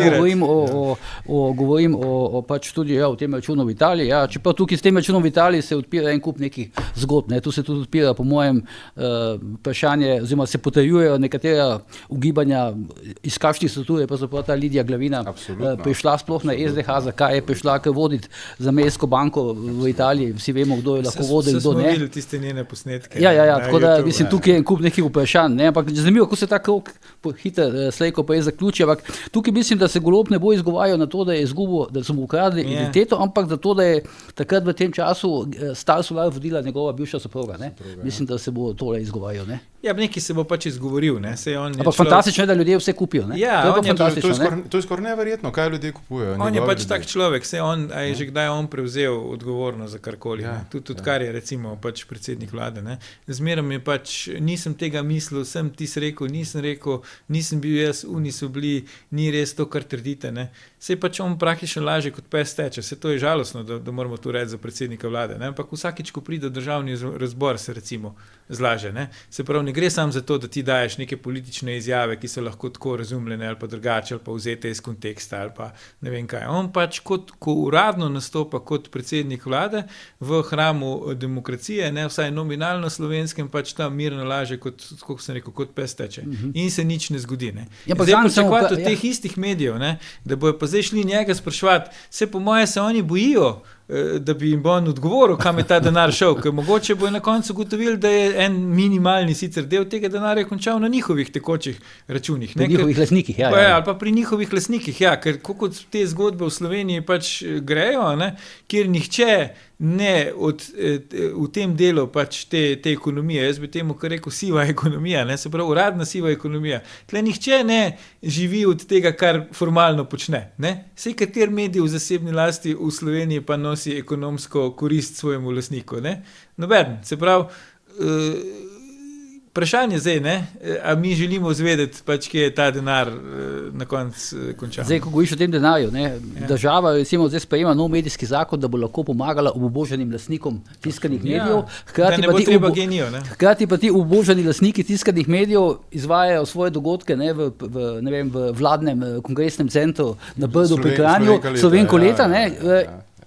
govorim o pač tudi o tem računu v Italiji. Ja, čeprav tukaj s tem računom v Italiji se odpira en kup nekih zgodb. Ne. Tu se tudi odpira, po mojem, vprašanje, oziroma se potrjujejo nekatera ugibanja, iz kakšnih struktur je pravzaprav ta Lidija Glavina prišla sploh na SDH, zakaj je prišla voditi zamejsko banko v Italiji, vsi vemo, kdo je lahko vodil, kdo ne. Smo videli tiste njene posnetke. Ja, tako da mislim, tukaj je en kup nekih vprašanj, ne, ampak zanimivo, kako se ta krog hiter slejko pa je zaključil, ampak tukaj mislim, da se Golob ne bo izgovarjal na to, da je izgubil, da so mu ukradli identiteto, ampak za to, da je takrat v tem času Star Solar vodila njegova bivša soproga, ne. Mislim, da se bo tole izgovarjal, ne. Ja, neki se bo pač izgovoril, ne. Ampak fantastično je, da ljudje vse kupijo, ne. Ja, to je skoraj neverjetno, kaj ljudje kupujejo. On je pač tak človek, a je že kdaj on prevzel odgovornost za karkoli. Tudi kar je recimo pač predsednik vlade. Ne. Zmerom je pač, nisem tega mislil, sem ti rekel, nisem bil jaz, oni so bili, ni res to, kar trdite. Ne. Sej pač on praktično laže kot pes teče. Se to je žalostno, da moramo to reči za predsednika vlade. Ne. Ampak vsakič, ko pride državni razbor, se recimo zlaže. Ne. Se pravi, ne gre samo za to, da ti daješ neke politične izjave, ki so lahko tako razumljene ali pa drugače, ali pa vzete iz konteksta, ali pa ne vem kaj. On pač, ko uradno nastopa kot predsednik vlade v hramu demokracije, ne, vsaj nominalno slovenskem, pač tam mirno laže, kot sem rekel, kot pes teče. In se nič ne zgodi. Ne. Zdaj pričakovati od teh istih medijev, ne, da bojo pa zdaj šli njega spraševati, se po moje se oni bojijo, da bi jim bo on odgovoril, kam je ta denar šel, ker mogoče bo na koncu ugotovili, da je en minimalni sicer del tega denarja končal na njihovih tekočih računih. Pri njihovih lastnikih, ali pa pri njihovih lastnikih, ker kot te zgodbe v Sloveniji pač grejo, ne, kjer nihče ne v tem delu pač te ekonomije, jaz bi temu kar rekel siva ekonomija, ne, se pravi uradna siva ekonomija. Tle nihče ne živi od tega, kar formalno počne. Ne. Sej kater medij v zasebni lasti v Sloveniji pa nosi ekonomsko korist svojemu lastniku. Ne. Noben, se pravi, vprašanje zdaj, ne, a mi želimo izvedeti, pač, kje je ta denar na koncu končal. Zdaj, ko govoriš o tem denarju, ne, država recimo zdaj sprejema nov medijski zakon, da bo lahko pomagala obubožanim lastnikom tiskanih medijev, hkrati pa ti obubožani lastniki tiskanih medijev izvajajo svoje dogodke, ne, v vladnem kongresnem centru na Brdu pri Kranju, Slovenko leta, ne,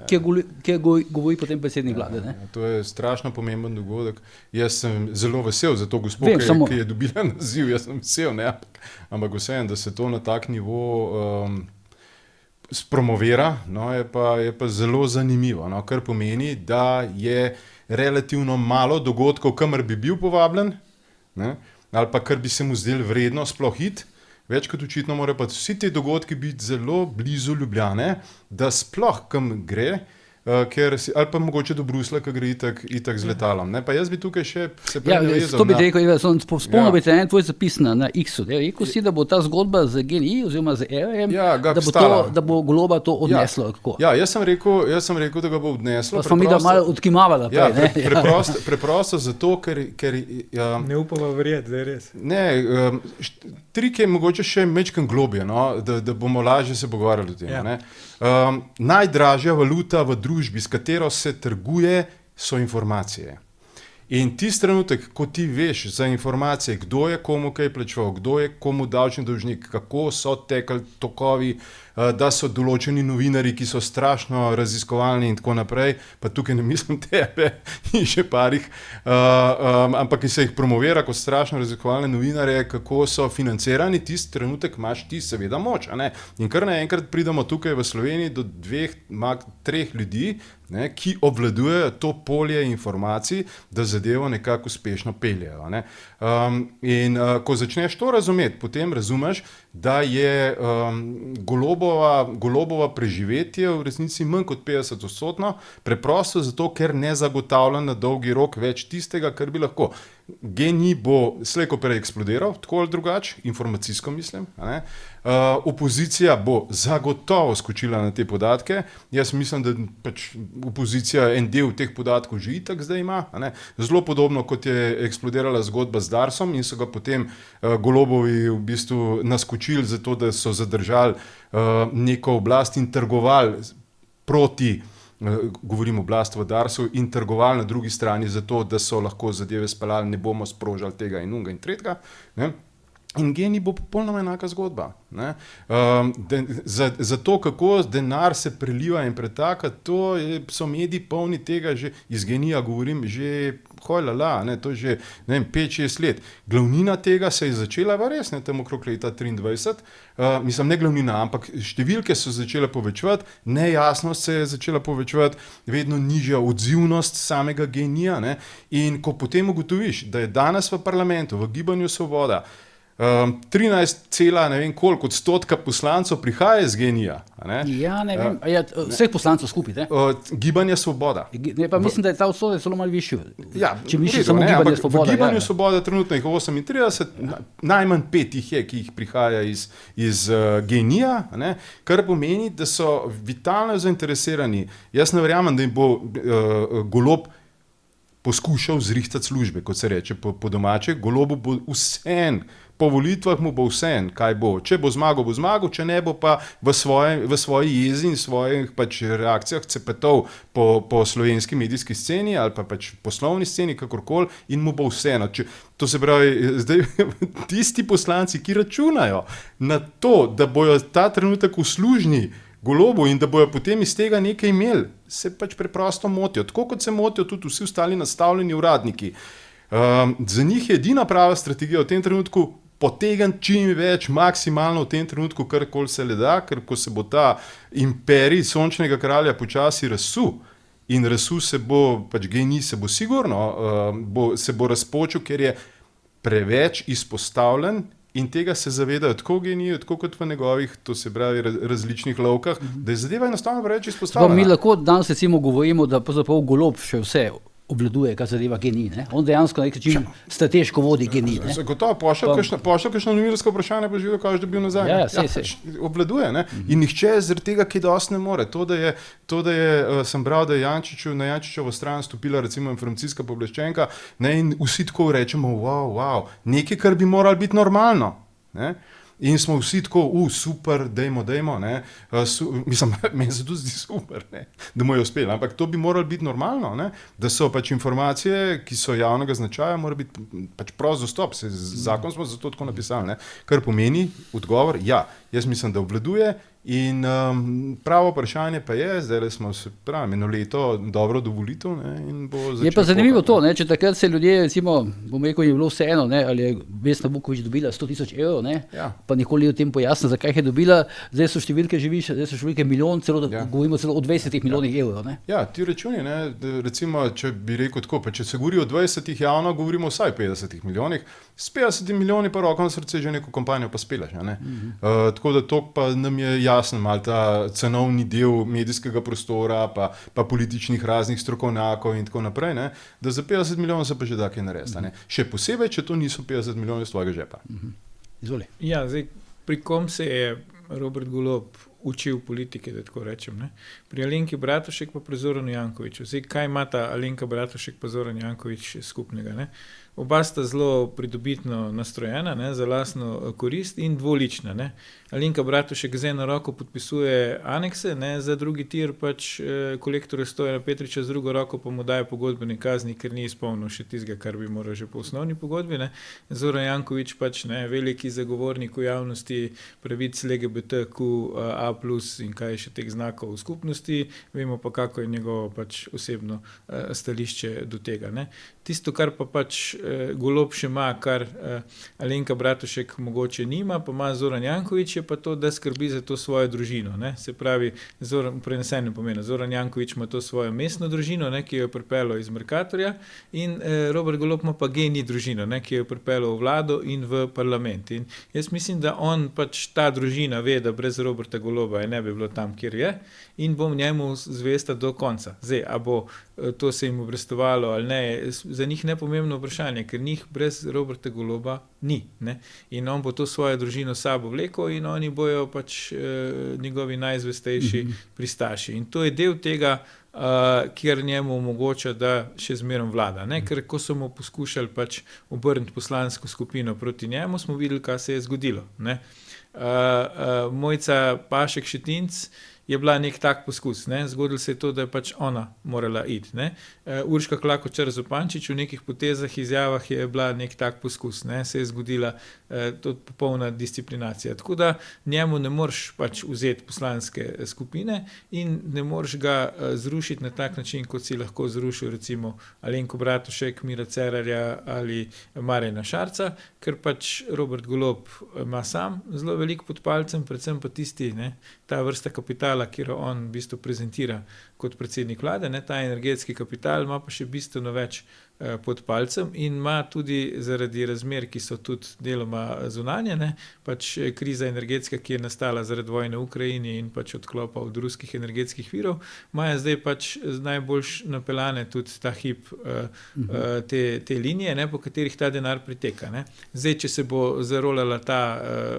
kjer govori potem predsednik vlade. Ne? To je strašno pomemben dogodek. Jaz sem zelo vesel za to gospod, ki je dobila naziv, jaz sem vesel, ne? Ampak vseeno, da se to na tak nivo spromovira, no, je pa zelo zanimivo, no, kar pomeni, da je relativno malo dogodkov, kamor bi bil povabljen, ne? Ali pa kar bi se mu zdel vredno sploh iti. Več kot očitno morajo pa vsi ti dogodki biti zelo blizu Ljubljane, da sploh kam gre, ali pa mogoče do Bruslja, ki gre itak z letalom. Ne? Pa jaz bi tukaj še se prenavezal. To bi rekel, spomnil bi te en tvoj zapis na X-u. Rekel si, da bo ta zgodba z GNI oziroma z ERM, da bo Goloba to odneslo. Jaz sem rekel, da ga bo odneslo. Pa smo mi da malo odkimavala. Preprosto zato, ker ne upava verjeti, da je res. Ne, trik je mogoče še mečken globje, no? da bomo lažje se pogovarjali o tem. Ne? Najdražja valuta v družbi, s katero se trguje, so informacije. In tisti trenutek, ko ti veš za informacije, kdo je komu kaj plačeval, kdo je komu davčni dolžnik, kako so tekli tokovi, da so določeni novinari, ki so strašno raziskovalni in tako naprej, pa tukaj ne mislim tebe in še parih, ampak ki se jih promovira kot strašno raziskovalne novinarje, kako so financirani, tisti trenutek imaš ti seveda moč. A ne? In kar naenkrat pridemo tukaj v Sloveniji do 2-3 ljudi, ne, ki obvladujejo to polje informacij, da zadevo nekako uspešno peljejo. Ne. Ko začneš to razumeti, potem razumeš, da je Golobova preživetje v resnici manj kot 50%, preprosto zato, ker ne zagotavlja na dolgi rok več tistega, kar bi lahko. GNI bo slej ko prej eksplodiral, tako ali drugače, informacijsko mislim. Opozicija bo zagotovo skočila na te podatke. Jaz mislim, da pač opozicija en del teh podatkov že itak zdaj ima. Zelo podobno, kot je eksplodirala zgodba z Darsom in so ga potem Golobovi v bistvu naskočili zato, da so zadržali neko oblast in trgovali proti govorim oblast v Darsu, in trgovali na drugi strani za to, da so lahko zadeve speljali, ne bomo sprožali tega in unga in tretjega. Ne? In GEN-I bo popolnoma enaka zgodba. Za to, kako denar se preliva in pretaka, so mediji polni tega, že iz GEN-I-ja govorim, že to je že 5-6 let. Glavnina tega se je začela res, tam okrog leta 23. Mislim, ne glavnina, ampak številke so začele povečevati, nejasnost se je začela povečevati, vedno nižja odzivnost samega GEN-I-ja. In ko potem ugotoviš, da je danes v parlamentu, v Gibanju Svoboda, 13, ne vem koliko odstotka poslancev prihaja iz GEN-I-ja. Ja, ne vem, vseh poslancev skupaj, ne? Gibanje Svoboda. Pa mislim, da je ta odstotek zelo malo višji. Ja, če misliš samo Gibanje Svoboda. V Gibanju Svoboda trenutno jih 38, najmanj 5 jih je, ki jih prihaja iz GEN-I-ja, kar pomeni, da so vitalno zainteresirani. Jaz ne verjamem, da jim bo Golob poskušal zrihtati službe, kot se reče po domače. Golobu bo vseeno, po volitvah mu bo vseeno, kaj bo. Če bo zmagal, če ne bo pa v svoji jezi in svojih reakcijah cepetov po slovenski medijski sceni ali pa poslovni sceni, kakorkoli, in mu bo vseeno. To se pravi, zdaj tisti poslanci, ki računajo na to, da bojo ta trenutek uslužni Golobu in da bojo potem iz tega nekaj imeli, se preprosto motijo. Tako kot se motijo tudi vsi ostali nastavljeni uradniki. Za njih je edina prava strategija v tem trenutku potegniti čim več, maksimalno v tem trenutku, karkoli se le da, ker ko se bo ta imperij sončnega kralja počasi razsul in razsul se bo, GEN-I se bo sigurno, se bo razpočil, ker je preveč izpostavljen. In tega se zavedajo tako GEN-I, tako kot v njegovih, to se pravi, različnih lovkah, da je zadeva enostavno preveč izpostavljena. Mi lahko danes recimo govorimo, da pravzaprav Golob še vse obvladuje, kar zadeva GEN-I. On dejansko na nek način strateško vodi GEN-I. Gotovo, pošel kakšno novinarsko vprašanje, pa že dokaže, da bi bil nazaj. Obvladuje. In nihče zaradi tega, ki dosti ne more. To, da je sem bral, da je na Jančičevo stran stopila recimo informacijska pooblaščenka, in vsi tako rečemo, wow, nekaj, kar bi moralo biti normalno. In smo vsi tako, super, dajmo, mislim, meni se tudi zdi super, da mu je uspelo, ampak to bi moralo biti normalno, da so informacije, ki so javnega značaja, mora biti prost dostop, zakon smo zato tako napisali, kar pomeni odgovor, ja, jaz mislim, da obvladuje. In pravo vprašanje pa je, zdaj smo se eno leto dobro do volitev in bo začelo. Je pa zanimivo to, če takrat se ljudje, recimo, bom rekel, je bilo vseeno, ali je Vesna Vuković dobila 100 000 evrov, pa nikoli o tem pojasnila, zakaj jih je dobila, zdaj so številke že više, zdaj so številke milijon, govorimo celo o 20 milijonih evrov. Ja, ti računi, recimo, če bi rekel tako, pa če se govori o 20 javno, govorimo vsaj 50 milijonih, s 50 milijoni pa roko na srce že neko kampanjo pa spelaš. Tako da to pa nam je jasno, malo ta cenovni del medijskega prostora, pa političnih raznih strokovnjakov in tako naprej, da za 50 milijonov se pa že da kaj narediti. Še posebej, če to niso 50 milijonov iz tvojega žepa. Izvoli. Ja, zdaj, pri kom se je Robert Golob učil politike, da tako rečem. Pri Alenki Bratušek pa pri Zoranu Jankoviću. Zdaj, kaj ima ta Alenka Bratušek pa Zoran Janković skupnega? Oba sta zelo pridobitno nastrojena, za lastno korist in dvolična. Alenka Bratušek z eno roko podpisuje anekse, za drugi tir kolektorja Stojana Petriča, z drugo roko pa mu daje pogodbene kazni, ker ni izpolnil še tistega, kar bi moral že po osnovni pogodbi. Zoran Janković veliki zagovornik v javnosti pravic LGBTQA+ in kaj še teh znakov v skupnosti, vemo pa, kako je njegovo osebno stališče do tega. Tisto, kar pa Golob še ima, kar Alenka Bratušek mogoče nima, pa ima Zoran Janković, je pa to, da skrbi za to svojo družino. Se pravi, v prenesenem pomenu, Zoran Janković ima to svojo mestno družino, ki jo je pripeljal iz Mercatorja, in Robert Golob ima pa GEN-I družino, ki jo je pripeljal v vlado in v parlament. In jaz mislim, da on ta družina ve, da brez Roberta Goloba ne bi bilo tam, kjer je, in bom njemu zvesta do konca. Zdaj, a bo to se jim obrestovalo ali ne, za njih nepomembno vprašanje, ker njih brez Roberta Goloba ni. In on bo to svojo družino sabo vlekel in oni bojo njegovi najzvestejši pristaši. In to je del tega, kjer njemu omogoča, da še zmeraj vlada. Ker ko so mu poskušali obrniti poslansko skupino proti njemu, smo videli, kaj se je zgodilo. Mojca Pašek Šetinc je bila nek tak poskus. Ne. Zgodilo se je to, da je pač ona morala iti. Ne. Urška Klakočar Zupančič v nekih potezah, izjavah je bila nek tak poskus. Ne. Se je zgodila to popolna disciplinacija. Tako da njemu ne moreš pač vzeti poslanske skupine in ne moreš ga zrušiti na tak način, kot si lahko zrušil recimo Alenko Bratušek, Mira Cerarja ali Marjana Šarca, ker pač Robert Golob ima sam zelo veliko pod palcem, predvsem pa tisti, ne, ta vrsta kapitala, kjer on v bistvu prezentira kot predsednik vlade, ne, ta energetski kapital ima pa še bistveno več pod palcem in ima tudi zaradi razmer, ki so tudi deloma zunanje, ne, pač kriza energetska, ki je nastala zaradi vojne v Ukrajini in pač odklopa od ruskih energetskih virov, imajo zdaj pač najboljš napeljane tudi ta hip te linije, ne, po katerih ta denar priteka. Ne. Zdaj, če se bo zarolala ta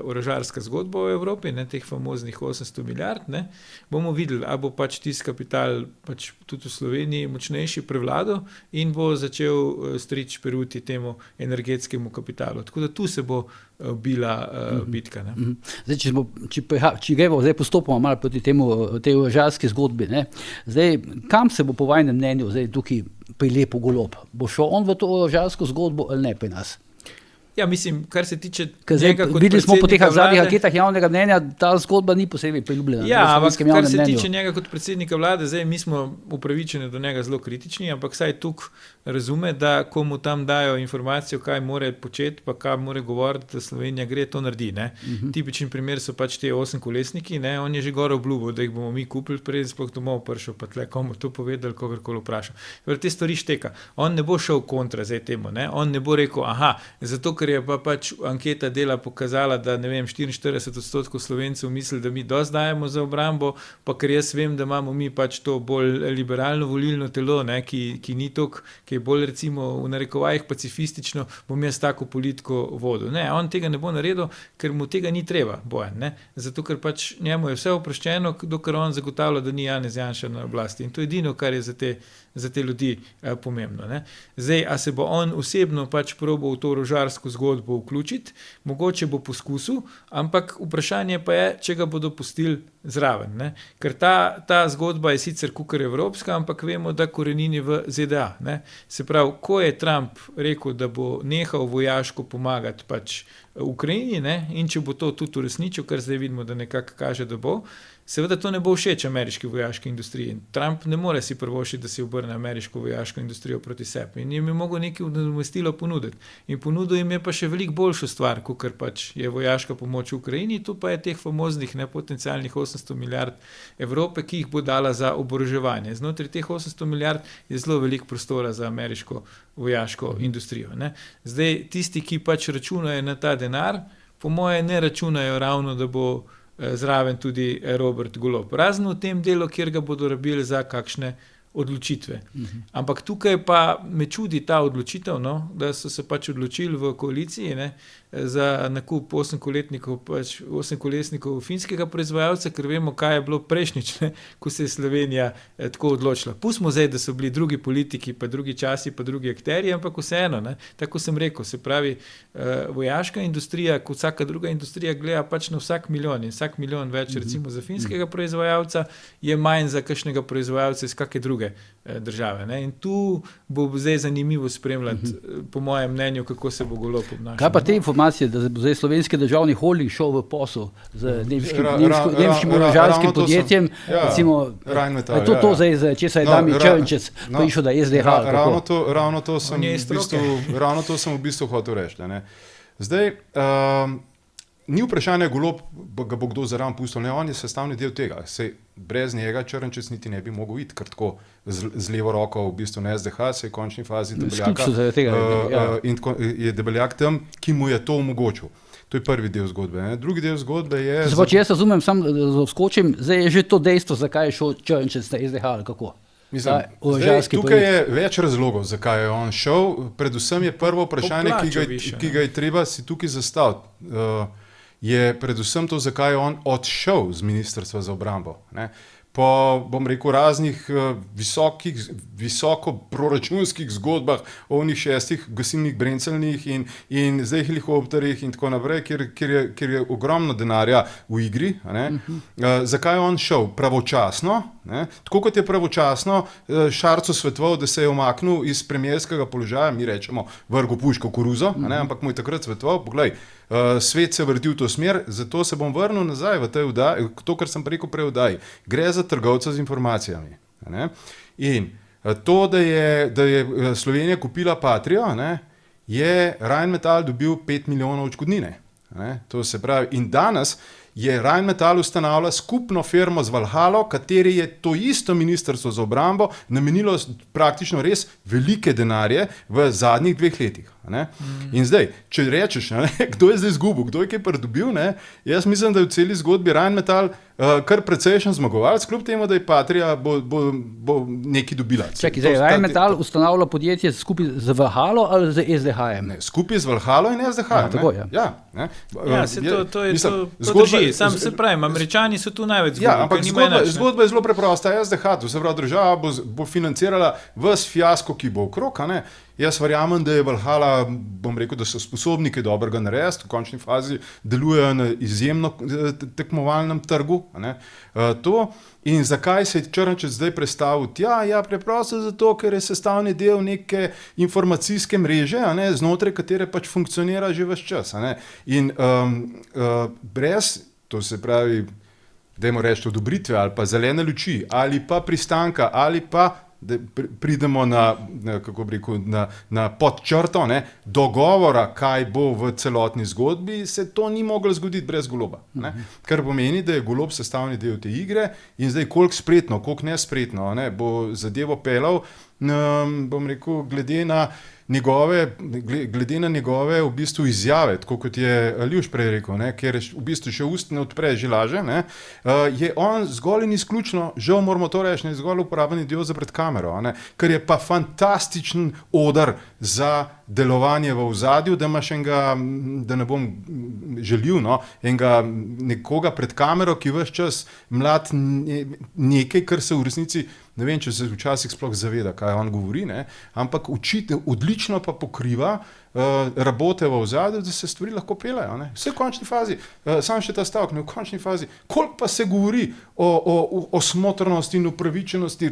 orožarska zgodba v Evropi, ne, teh famoznih 800 milijard, ne, bomo videli, a bo pač tisti kapital pač tudi v Sloveniji močnejši prevladal in bo začel strič peruti temu energetskemu kapitalu. Tako da tu se bo bila bitka. Ne. Zdaj, če gremo zdaj postopoma malo proti tej orožarski zgodbi, ne. Zdaj, kam se bo po vajnem mnenju zdaj tukaj prilepil Golob? Bo šel on v to orožarsko zgodbo ali ne pri nas? Ja, mislim, kar se tiče njega kot videli smo po teh zadnjih anketah javnega mnenja, ta zgodba ni posebej priljubljena. Ja, ampak kar se tiče njega kot predsednika vlade, zdaj mi smo upravičeni do njega zelo kritični, ampak saj tukaj razume, da komu tam dajo informacijo, kaj more početi, pa kaj more govoriti, da Slovenija gre, to naredi. Ne. Tipičen primer so pač te 8-kolesniki, ne. On je že gore obljubil, da jih bomo mi kupili, prej sploh domov prišel, pa tle komu to povedali, kogarkoli vprašal. Te stvari šteka. On ne bo šel kontra zdaj temu, ne. On ne bo rekel, zato ker je pa pač anketa dela pokazala, da ne vem, 44% Slovencev misli, da mi dosti dajemo za obrambo, pa ker jaz vem, da imamo mi pač to bolj liberalno volilno telo, ne, ki ni toliko, ki je bolj recimo v narekovajih pacifistično, bom jaz tako politiko vodil. Ne, on tega ne bo naredil, ker mu tega ni treba, Bojan, ne, zato ker pač njemu je vse oproščeno, dokler on zagotavlja, da ni Janez Janša na oblasti. In to je edino, kar je za te ljudi pomembno. Ne. Zdaj, a se bo on osebno pač probal v to orožarsko zgodbo vključiti, mogoče bo poskusil, ampak vprašanje pa je, če ga bodo pustili zraven. Ne. Ker ta zgodba je sicer kakor evropska, ampak vemo, da korenini v ZDA. Ne. Se pravi, ko je Trump rekel, da bo nehal vojaško pomagati pač Ukrajini, ne, in če bo to tudi uresničil, kar zdaj vidimo, da nekako kaže, da bo, seveda to ne bo všeč ameriški vojaški industriji. Trump ne more si privoščiti, da si obrne ameriško vojaško industrijo proti sebi. In jim je mogel nekaj nadomestilo ponuditi. In ponudil jim je pa še veliko boljšo stvar, kakor pač je vojaška pomoč v Ukrajini, tu pa je teh famoznih potencialnih 800 milijard Evrope, ki jih bo dala za oboroževanje. Znotraj teh 800 milijard je zelo veliko prostora za ameriško vojaško industrijo. Ne. Zdaj, tisti, ki pač računajo na ta denar, po moje ne računajo ravno, da bo zraven tudi Robert Golob. Razen v tem delu, kjer ga bodo rabili za kakšne odločitve. Ampak tukaj pa me čudi ta odločitev, no, da so se pač odločili v koaliciji, ne, za nakup 8-kolesnikov finskega proizvajalca, ker vemo, kaj je bilo prejšnjič, ne, ko se je Slovenija tako odločila. Pustimo zdaj, da so bili drugi politiki, pa drugi časi, pa drugi akterji, ampak vseeno, ne, tako sem rekel, se pravi, vojaška industrija, kot vsaka druga industrija, gleda pač na vsak milijon in vsak milijon več recimo za finskega proizvajalca je manj za kakšnega proizvajalca iz kakšne druge države. Ne. In tu bo zdaj zanimivo spremljati, po mojem mnenju, kako se bo Golob obnašal. Kaj pa te informacije, da bo zdaj slovenski državni holding šel v posel z nemškim orožarskim podjetjem, recimo, to zdaj, če se je Damir Črnčec prišel, da je SDH. Ravno to sem v bistvu hotel reči. Zdaj, ni vprašanje Golob, ga bo kdo zraven pustil, ne, on je sestavni del tega. Sej brez njega Črnčec niti ne bi mogel iti, ker tako z levo roko v bistvu na SDH, se je v končni fazi Debeljaka in je Debeljak tam, ki mu je to omogočil. To je prvi del zgodbe. Ne. Drugi del zgodbe je... Če jaz razumem, sam vskočim, zdaj je že to dejstvo, zakaj je šel Črnčec na SDH ali kako? Mislim, tukaj je več razlogov, zakaj je on šel. Predvsem je prvo vprašanje, ki ga je treba si tukaj zastaviti. Je predvsem to, zakaj je on odšel z ministrstva za obrambo. Ne. po, bom rekel, raznih visoko proračunskih zgodbah o onih 6 gasilnih brencelnih in zdaj helikopterjih in tako naprej, kjer je ogromno denarja v igri. Zakaj je on šel? Pravočasno. Tako kot je pravočasno Šarcu svetoval, da se je umaknil iz premierskega položaja, mi rečemo vrgo puško koruzo, ampak mu je takrat svetoval, poglej, svet se vrti v to smer, zato se bom vrnil nazaj v to, kar sem rekel prej v oddaji. Gre za trgovca z informacijami. In to, da je Slovenija kupila Patrio, je Rheinmetall dobil 5 milijonov odškodnine. To se pravi, in danes je Rheinmetall ustanavlja skupno firmo z Valhalo, kateri je to isto ministrstvo za obrambo namenilo praktično res velike denarje v zadnjih 2 letih. In zdaj, če rečeš, kdo je zdaj izgubil, kdo je kaj pridobil, jaz mislim, da je v celi zgodbi Rheinmetall kar precejšen zmagovalec, kljub temu, da je Patria bo neki dobila. Čakaj, zdaj Rheinmetall ustanavlja podjetje skupaj z Valhalo ali z SDH-jem? Skupaj z Valhalo in SDH-jem. Tako je. To drži. Sam se pravim, Američani so tu največ zgodbi. Ja, ampak zgodba je zelo preprosta. SDH, to se pravi, država bo financirala ves fiasko, ki bo okrog, Jaz verjamem, da je Valhalla, bom rekel, da so sposobni kaj dobrega narediti, v končni fazi delujejo na izjemno tekmovalnem trgu. In zakaj se je Črnčec zdaj prestavil tja? Ja, preprosto zato, ker je sestavni del neke informacijske mreže, znotraj katere pač funkcionira že ves čas. In brez, to se pravi, dajmo reči, odobritve ali pa zelene luči, ali pa pristanka, ali pa da pridemo na podčrto, dogovora, kaj bo v celotni zgodbi, se to ni moglo zgoditi brez Goloba. Kar pomeni, da je Golob sestavni del te igre in zdaj koliko spretno, koliko nespretno bo zadevo pelal, bom rekel, glede na njegove v bistvu izjave, tako kot je Aljuš prej rekel, ker v bistvu še ust ne odpre, že laže, je on zgolj in izključno, žal moramo to reči, zgolj uporaben idiot za pred kamero, kar je pa fantastičen oder za delovanje v ozadju, da imaš enega, da ne bom želil, enega nekoga pred kamero, ki ves čas mlad nekaj, kar se v resnici, ne vem, če se včasih sploh zaveda, kaj on govori, ampak odlično pa pokriva rabote v ozadju, da se stvari lahko pelejo. Vse v končni fazi, samo še ta stavek, v končni fazi, koliko pa se govori o smotrnosti in upravičenosti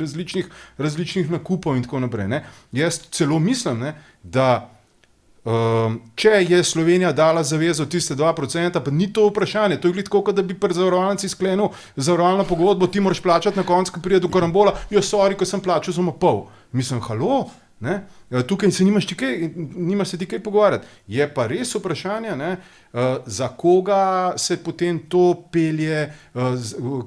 različnih nakupov in tako naprej. Jaz celo mislim, da če je Slovenija dala zavezo tiste 2%, pa ni to vprašanje, to je glih tako, da bi pri zavarovalnici sklenil zavarovalno pogodbo, ti moraš plačati na koncu, ko pride do karambola, sorry, ko sem plačal samo pol. Mislim, halo, tukaj se nimaš se ti kaj pogovarjati. Je pa res vprašanje, za koga se potem to pelje,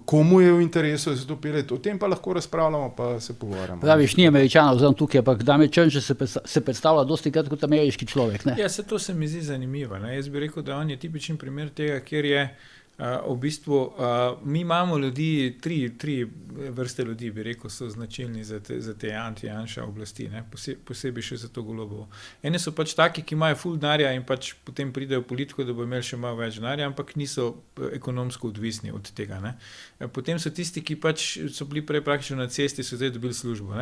komu je v interesu, da se to pelje, o tem pa lahko razpravljamo, pa se pogovarjamo. Praviš, ni Američanov zdaj tukaj, ampak Damjan Črnčec se predstavlja dosti krat kot ameriški človek. Ja, to se mi zdi zanimivo. Jaz bi rekel, da on je tipičen primer tega, kjer je v bistvu, mi imamo ljudi, tri vrste ljudi, bi rekel, so značilni za te anti-Janša oblasti, posebej še za to Golobovo. Eni so pač taki, ki imajo ful denarja in pač potem pridejo v politiko, da bo imeli še malo več denarja, ampak niso ekonomsko odvisni od tega. Potem so tisti, ki pač so bili prej praktično na cesti, so zdaj dobili službo.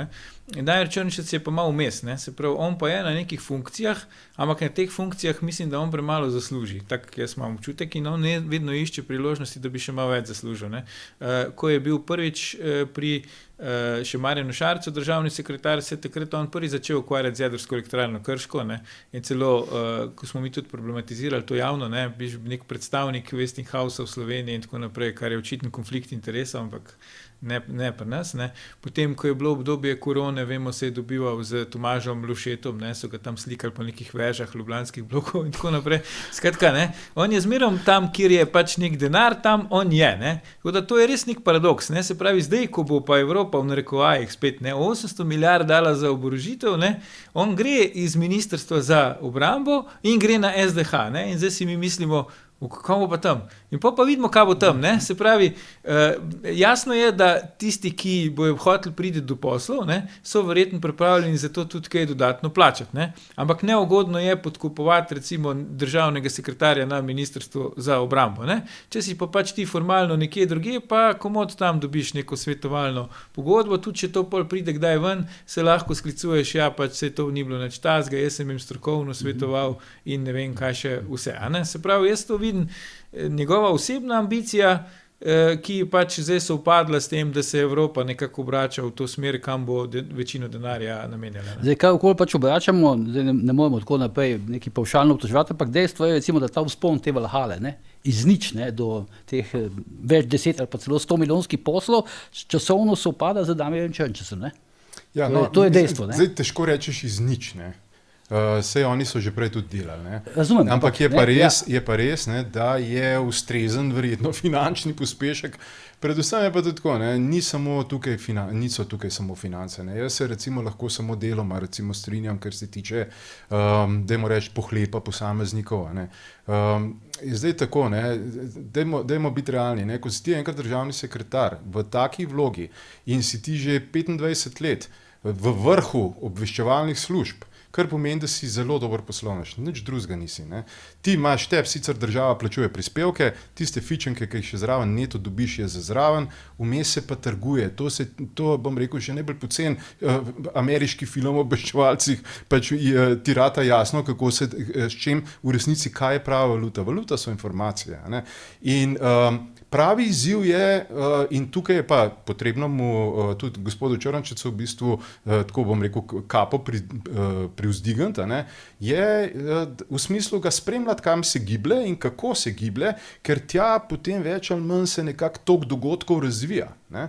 In Damjan Črnčec je pa malo vmes, se pravi, on pa je na nekih funkcijah, ampak na teh funkcijah mislim, da on premalo zasluži. Tak jaz imam občutek in on vedno išče priložnosti, da bi še malo več zaslužil. Ko je bil prvič pri še Marjanu Šarcu, državni sekretar, se je takrat on prvi začel ukvarjati z jedrsko elektrarno Krško, in celo, ko smo mi tudi problematizirali to javno, nek predstavnik Westinghouse v Sloveniji in tako naprej, kar je očiten konflikt interesov, ampak ne pri nas. Potem, ko je bilo obdobje korone, vemo, se je dobival z Tomažom Lušetom, so ga tam slikali po nekih vežah ljubljanskih blokov in tako naprej. Skratka, on je zmerom tam, kjer je pač nek denar, tam on je. Tako da to je res nek paradoks. Se pravi, zdaj, ko bo pa Evropa v narekovajih spet 800 milijard dala za oborožitev, on gre iz ministrstva za obrambo in gre na SDH. In zdaj si mi mislimo, Kaj bo pa tam? In pa vidimo, kaj bo tam. Ne? Se pravi, jasno je, da tisti, ki bojo hoteli priti do poslov, ne, so verjetno pripravljeni za to tudi kaj dodatno plačati. Ne? Ampak neugodno je podkupovati recimo državnega sekretarja na ministrstvu za obrambo. Ne? Če si pa pač ti formalno nekje drugje, pa komod tam dobiš neko svetovalno pogodbo, tudi če to pol pride kdaj ven, se lahko sklicuješ, ja, pač se to ni bilo nič tazga, jaz sem jim strokovno svetoval in ne vem, kaj še vse. A ne? Se pravi, jaz to vidim, njegova osebna ambicija, ki pač zdaj se upadla s tem, da se Evropa nekako obrača v to smer, kam bo večino denarja namenjala. Zdaj, kaj okoli pač obračamo, zdaj ne moremo tako naprej neki pavšalno obtoževati, ampak dejstvo je, recimo, da ta vzpon te Valhale, ne, iz nič, ne, do teh več 10 ali pa celo 100 milijonskih poslov, časovno se upada z Damirjem Črnčecem, ne? Ja, to je dejstvo, ne? Zdaj težko rečeš iz nič, ne. Sej oni so že prej tudi delali. Ne? Razumem. Ampak je pa res, ne, da je ustrezen verjetno finančni pospešek. Predvsem je pa tudi tako, ne, niso tukaj samo finance. Ne. Jaz se recimo lahko samo deloma strinjam, ker se tiče, dajmo reči, pohlepa posameznikov. Ne. Zdaj tako, ne, dajmo biti realni. Ne. Ko si ti enkrat državni sekretar v taki vlogi in si ti že 25 let v vrhu obveščevalnih služb, kar pomeni, da si zelo dober poslovnež, nič drugega nisi. Ne. Ti imaš, tebi sicer država plačuje prispevke, tiste fičenke, ki jih še zraven neto dobiš, je za zraven, vmes se pa trguje. To bom rekel, še najbolj pocen ameriški film o obveščevalcih, pač ti rata jasno, kako se, s čem v resnici, kaj je prava valuta. Valuta so informacije. Ne. In pravi izziv je, in tukaj je pa potrebno mu tudi gospodu Črnčecu v bistvu, tako bom rekel, kapo privzdigant, je v smislu ga spremljati, kam se giblje in kako se giblje, ker tja potem več ali manj se nekako tok dogodkov razvija. Ne.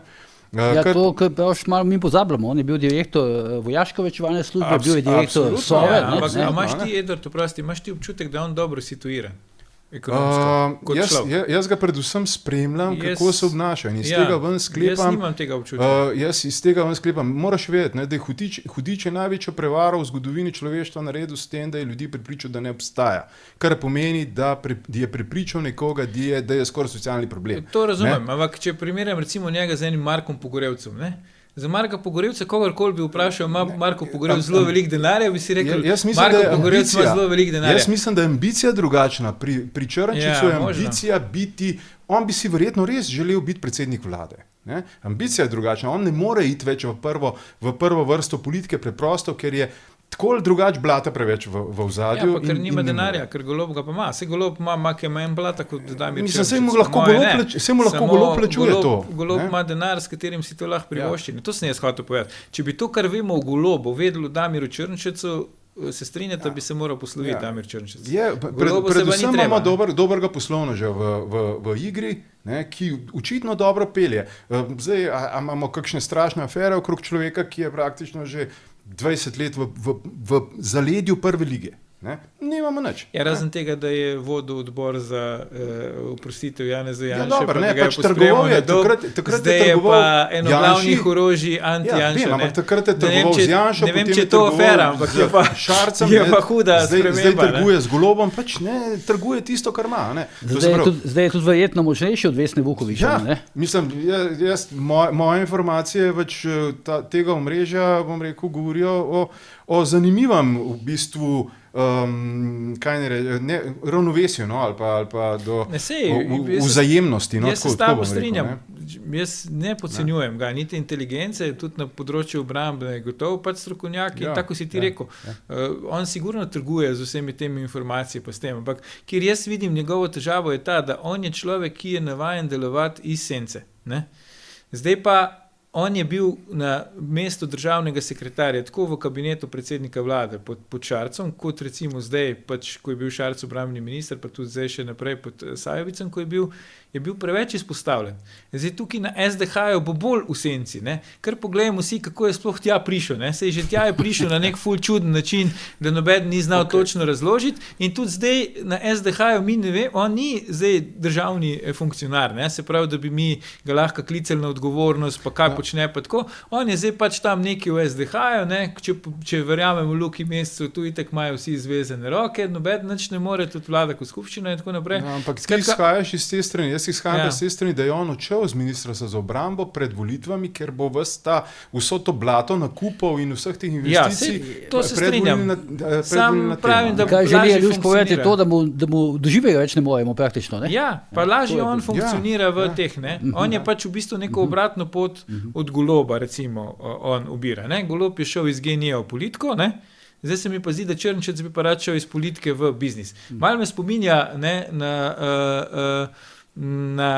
To, kar malo mi pozabljamo, on je bil direktor vojaške obveščevalne službe, bil je direktor Sove. Ampak imaš ti, Edvard, imaš ti občutek, da on dobro situiran? Jaz ga predvsem spremljam, kako se obnaša in iz tega ven sklepam. Jaz nimam tega občutka. Jaz iz tega ven sklepam. Moraš vedeti, ne, da je hudič je največjo prevaro v zgodovini človeštva naredil s tem, da je ljudi prepričal, da ne obstaja. Kar pomeni, da je prepričal nekoga, da je skoraj socialni problem. To razumem, ampak če primerjam recimo njega z enim Markom Pogorevcem, ne? Za Marka Pogorevca, kogarkoli bi vprašal, ima Marko Pogorevc zelo veliko denarja, bi si rekel, Marko Pogorevc ima zelo veliko denarja. Jaz mislim, da je ambicija drugačna. Pri Črnčecu je ambicija biti, on bi si verjetno res želel biti predsednik vlade. Ne? Ambicija je drugačna, on ne more iti več v prvo vrsto politike preprosto, ker je tako ali drugače blata preveč v ozadju. Ja, pa ker nima denarja, ker Golob ga pa ima. Saj Golob ima manj blata, kot Damir Črnčec. Mislim, se mu lahko Golob plačuje to. Golob ima denar, s katerim si to lahko privošči. To sem jaz hotel povedati. Če bi to, kar vemo o Golobu, vedelo Damiru Črnčecu, se strinjate, bi se moral posloviti Damir Črnčec. Predvsem imamo dobrega poslovneža v igri, ne, ki očitno dobro pelje. Zdaj imamo kakšne strašne afere okrog človeka, ki je praktično že 20 let v zaledju prve lige. Nimamo nič. Ja, razen tega, da je vodil odbor za oprostitev Janeza Janše. Ja, dobro, pač trgoval je. Zdaj je pa eno glavnih orožij anti-Janša. Ampak takrat je trgoval z Janšo, ne vem, če je to afera, ampak je pa huda sprememba. Zdaj trguje z Golobom, pač ne, trguje tisto, kar ima. Zdaj je tudi verjetno močnejši od Vesne Vukovića. Ja, mislim, moje informacije tega omrežja, bom rekel, govorijo o zanimivem v bistvu ravnovesju, ali pa do vzajemnosti. Jaz se s tabo strinjam. Jaz ne podcenjujem ga, niti inteligence, tudi na področju obrambe je gotovo pač strokovnjak in tako si ti rekel. On sigurno trguje z vsemi temi informacijami pa s tem, ampak kjer jaz vidim njegovo težavo je ta, da on je človek, ki je navajen delovati iz sence. Ne? Zdaj pa on je bil na mestu državnega sekretarja, tako v kabinetu predsednika vlade pod Šarcem, kot recimo zdaj, pač, ko je bil Šarc obrambni minister, pa tudi zdaj še naprej pod Sajovicem, ko je bil preveč izpostavljen. Zdaj tukaj na SDH-ju bo bolj v senci, ne? Ker pogledamo si, kako je sploh tja prišel. Ne? Sej že tja je prišel na nek ful čuden način, da noben ni znal točno razložiti in tudi zdaj na SDH-ju mi ne vem, on ni zdaj državni funkcionar, ne? Se pravi, da bi mi ga lahko klicali na odgovornost, pa kaj počne pa tako. On je zdaj pač tam neki v SDH-ju, ne, če verjamemo Luki Mescu, tu itak imajo vsi zvezane roke, noben nič ne more tudi vlada kot skupščina in tako naprej. Ja, ampak ti izhajaš iz te strani, jaz izhajam iz te strani, da je on odšel z Ministrstva za obrambo pred volitvami, ker bo vso to blato nakupov in vseh teh investicij. Ja, to se strinjam. Sam pravim, da kaj želi Aljoš povedati to, da mu doživega več ne moremo praktično, ne? Ja, pa lažje on funkcionira v teh, ne. On je pač v bistvu neko obratno pot od Goloba, recimo, on ubira, ne. Golob je šel iz genija v politiko, ne. Zdaj se mi pa zdi, da Črnčec bi pa rad šel iz politike v biznis. Malo me spominja, ne, na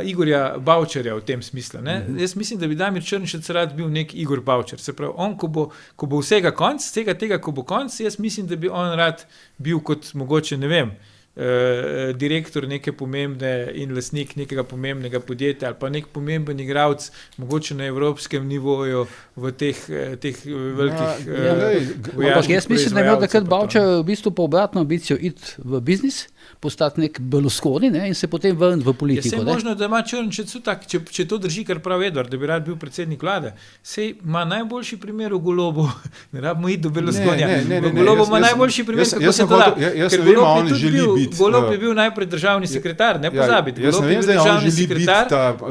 Igorja Bavčarja v tem smislu. Ne. Jaz mislim, da bi Damir Črnčec rad bil nek Igor Bavčar. Se pravi, on, ko bo vsega konc, tega, ko bo konc, jaz mislim, da bi on rad bil kot mogoče, ne vem, direktor neke pomembne in lastnik nekega pomembnega podjetja ali pa nek pomemben igralec, mogoče na evropskem nivoju v teh velikih ampak jaz mislim, da je imel takrat Bavčar v bistvu pa obratno ambicijo iti v biznis, postati nek Berlusconi, ne, in se potem vrniti v politiko. Je možno, da ima Črnčec tak, če to drži, kar pravi Edvard, da bi rad bil predsednik vlade. Sej ima najboljši primer v Golobu, ne rabimo iti do Berlusconija. V Golobu ima najboljši primer, kako se to da. Jaz ne vem, on želi biti. Golob je bil najprej državni sekretar, ne pozabiti. Golob je bil državni sekretar,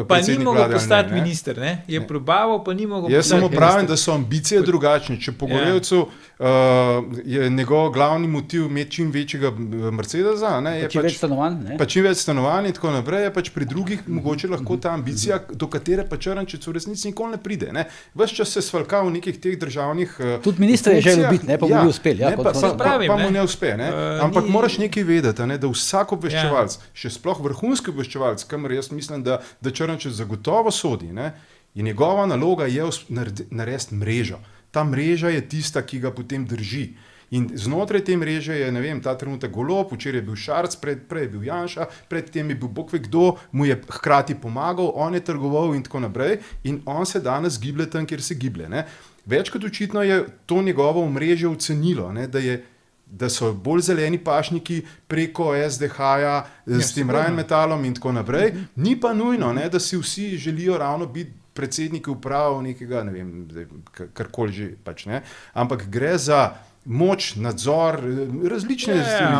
pa ni mogel postati minister. Ne? Je probaval, pa ni mogel postati minister. Jaz samo pravim, da so ambicije drugačne. Če po Gorevcu je njegov glavni motiv imeti čim večjega Mercedesa, ne, je čim več stanovanj, ne? Pa čim več stanovanj in tako naprej, je pač pri drugih mogoče lahko ta ambicija, do katere pa Črnčec v resnici nikoli ne pride. Ne? Ves čas se svalka v nekih teh državnih tudi minister je želel biti, ne, pa mu ni uspel. Ja, pa mu ne uspe. Ne? Ampak moraš nekaj vedeti, ne, da vsak obveščevalc, še sploh vrhunski obveščevalc, kamor jaz mislim, da Črnčec zagotovo sodi, ne, in njegova naloga je narediti mrežo. Ta mreža je tista, ki ga potem drži. In znotraj te mreže je, ne vem, ta trenutek Golob, včeraj je bil Šarc, prej je bil Janša, predtem je bil bog ve kdo, mu je hkrati pomagal, on je trgoval in tako naprej in on se danes giblje tam, kjer se giblje. Ne. Več kot očitno je to njegovo omrežje ocenilo, ne, da so bolj zeleni pašniki preko SDH-ja s tem Rheinmetallom in tako naprej. Ni pa nujno, ne, da si vsi želijo ravno biti predsedniki uprav nekega, ne vem, karkoli že pač, ne. Ampak gre za moč, nadzor, različne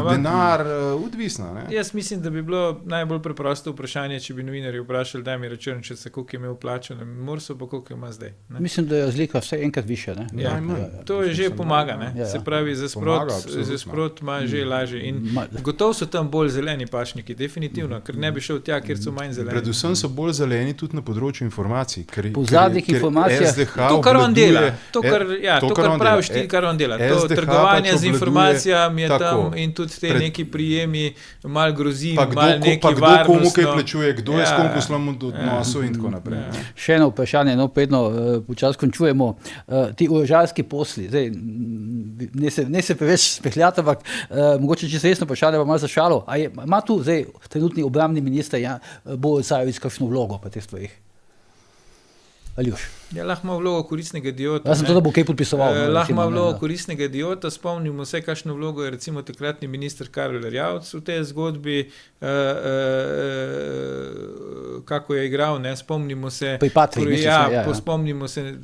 denar, odvisno. Ne? Jaz mislim, da bi bilo najbolj preprosto vprašanje, če bi novinarji vprašali Damira Črnčeca, koliko je imel plačo na Mursu, pa koliko ima zdaj. Ne? Mislim, da je razlika vse enkrat više. Ne? Ja, to je že pomaga. Ne? Se pravi, za sprot ima že lažje. In gotovo so tam bolj zeleni pašniki, definitivno, ker ne bi šel tja, kjer so manj zeleni. Predvsem so bolj zeleni tudi na področju informacij. Po zadnjih informacijah. To, kar on dela. To, kar praviš ti, kar on dela. Trgovanje z informacijami je tam in tudi te neki prijemi, malo grozi, malo neki varnostno. Pa kdo komu kaj plačuje, kdo je s kom poslom odnosu in tako naprej. Še eno vprašanje, predno počas končujemo. Ti orožarski posli, zdaj, ne se preveč spehljati, ampak mogoče če se resno vprašanje, pa malo za šalo. Ima tu zdaj trenutni obrambni minister Borut Sajovic kakšno vlogo pa teh stvarih? Aljoš. Ja, lahko ima vlogo koristnega idiota. Jaz sem to, da bo kaj podpisoval. Lahko ima vlogo koristnega idiota. Spomnimo se, kakšno vlogo je recimo takratni minister Karel Erjavec v tej zgodbi, kako je igral, ne? Spomnimo se spomnimo se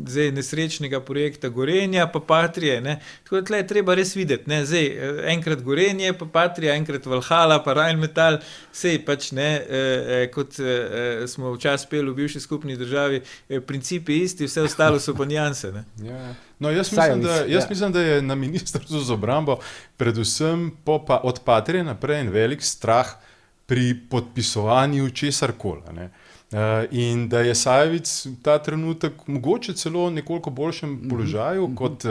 zdaj nesrečnega projekta Gorenja pa Patrije. Ne? Tako da tle je treba res videti. Ne? Zdaj, enkrat Gorenje pa Patrija, enkrat Valhalla pa Rheinmetall, sej pač ne, kot smo včasih peli v bivši skupni državi, principi isti, vse ostalo so pa nijanse. Ja. No, jaz mislim, da je na Ministrstvu za obrambo predvsem od Patrije naprej en velik strah pri podpisovanju česarkoli. In da je Sajovic ta trenutek mogoče celo nekoliko boljšem položaju kot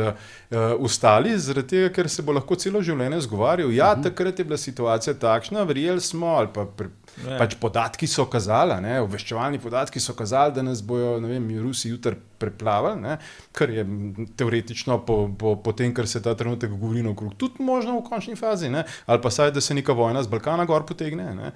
ostali, zaradi tega, ker se bo lahko celo življenje zgovarjal. Ja, takrat je bila situacija takšna, verjeli smo, ali pa pač podatki so kazali, obveščevalni podatki so kazali, da nas bojo, ne vem, Rusi jutri preplavili, ne, kar je teoretično po tem, kar se ta trenutek govori okrog, tudi možno v končni fazi, ne, ali pa saj, da se neka vojna z Balkana gor potegne, ne,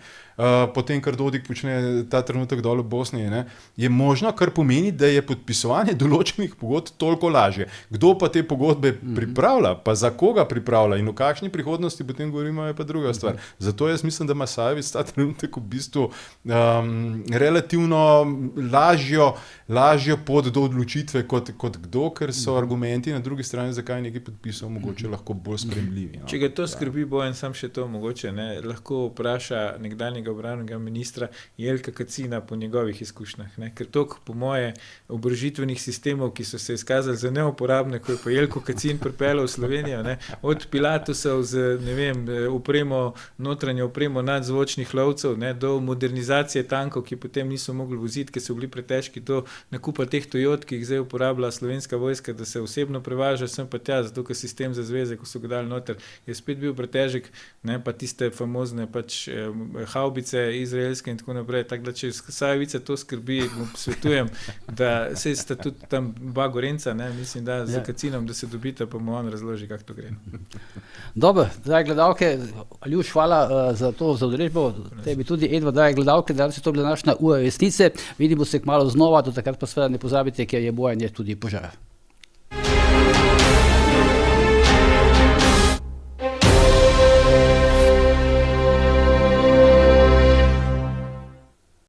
potem, kar Dodik počne ta trenutek dol v Bosni, ne, je možno, kar pomeni, da je podpisovanje določenih pogodb toliko lažje. Kdo pa te pogodbe pripravlja, pa za koga pripravlja in v kakšni prihodnosti potem govorimo, je pa druga stvar. Zato jaz mislim, da ima Sajovic ta trenutek v bistvu relativno lažjo pot do odločitve kot kdo, ker so argumenti na drugi strani, zakaj je nekaj podpisal, mogoče lahko bolj sprejemljivi. No? Če ga to skrbi, Bojan, sam še to mogoče, ne, lahko vpraša nekdanjega obrambnega ministra Jelka Kacina po njegovih izkušnjah, ne, ker toliko po moje oborožitvenih sistemov, ki so se izkazali za neuporabne, ko je pa Jelko Kacin pripeljal v Slovenijo, ne, od Pilatusov z, ne vem, notranje opremo nadzvočnih lovcev, ne, do modernizacije tankov, ki potem niso mogli voziti, ker so bili pretežki, do nakupa teh Toyot, ki jih zdaj uporablja Slovenska vojska, da se osebno prevaža sem pa tja, zato ker sistem za zveze, ko so ga dali noter, je spet bil pretežek, ne, pa tiste famozne pač havbice izraelske in tako naprej, tako da če Sajovica to skrbi, mu svetujem, da se sta tudi tam dva Gorenca, ne, mislim, da za Kacinom, da se dobita, pa mu on razloži, kako to gre. Dobro, drage gledalke, Aljuš, hvala za to, za udeležbo, tebi tudi, Edvard, drage gledalke, danes je to bila današnja Ura resnice, vidimo se kmalu znova, do takrat pa seveda ne pozabite, ker je bojanje tudi požar.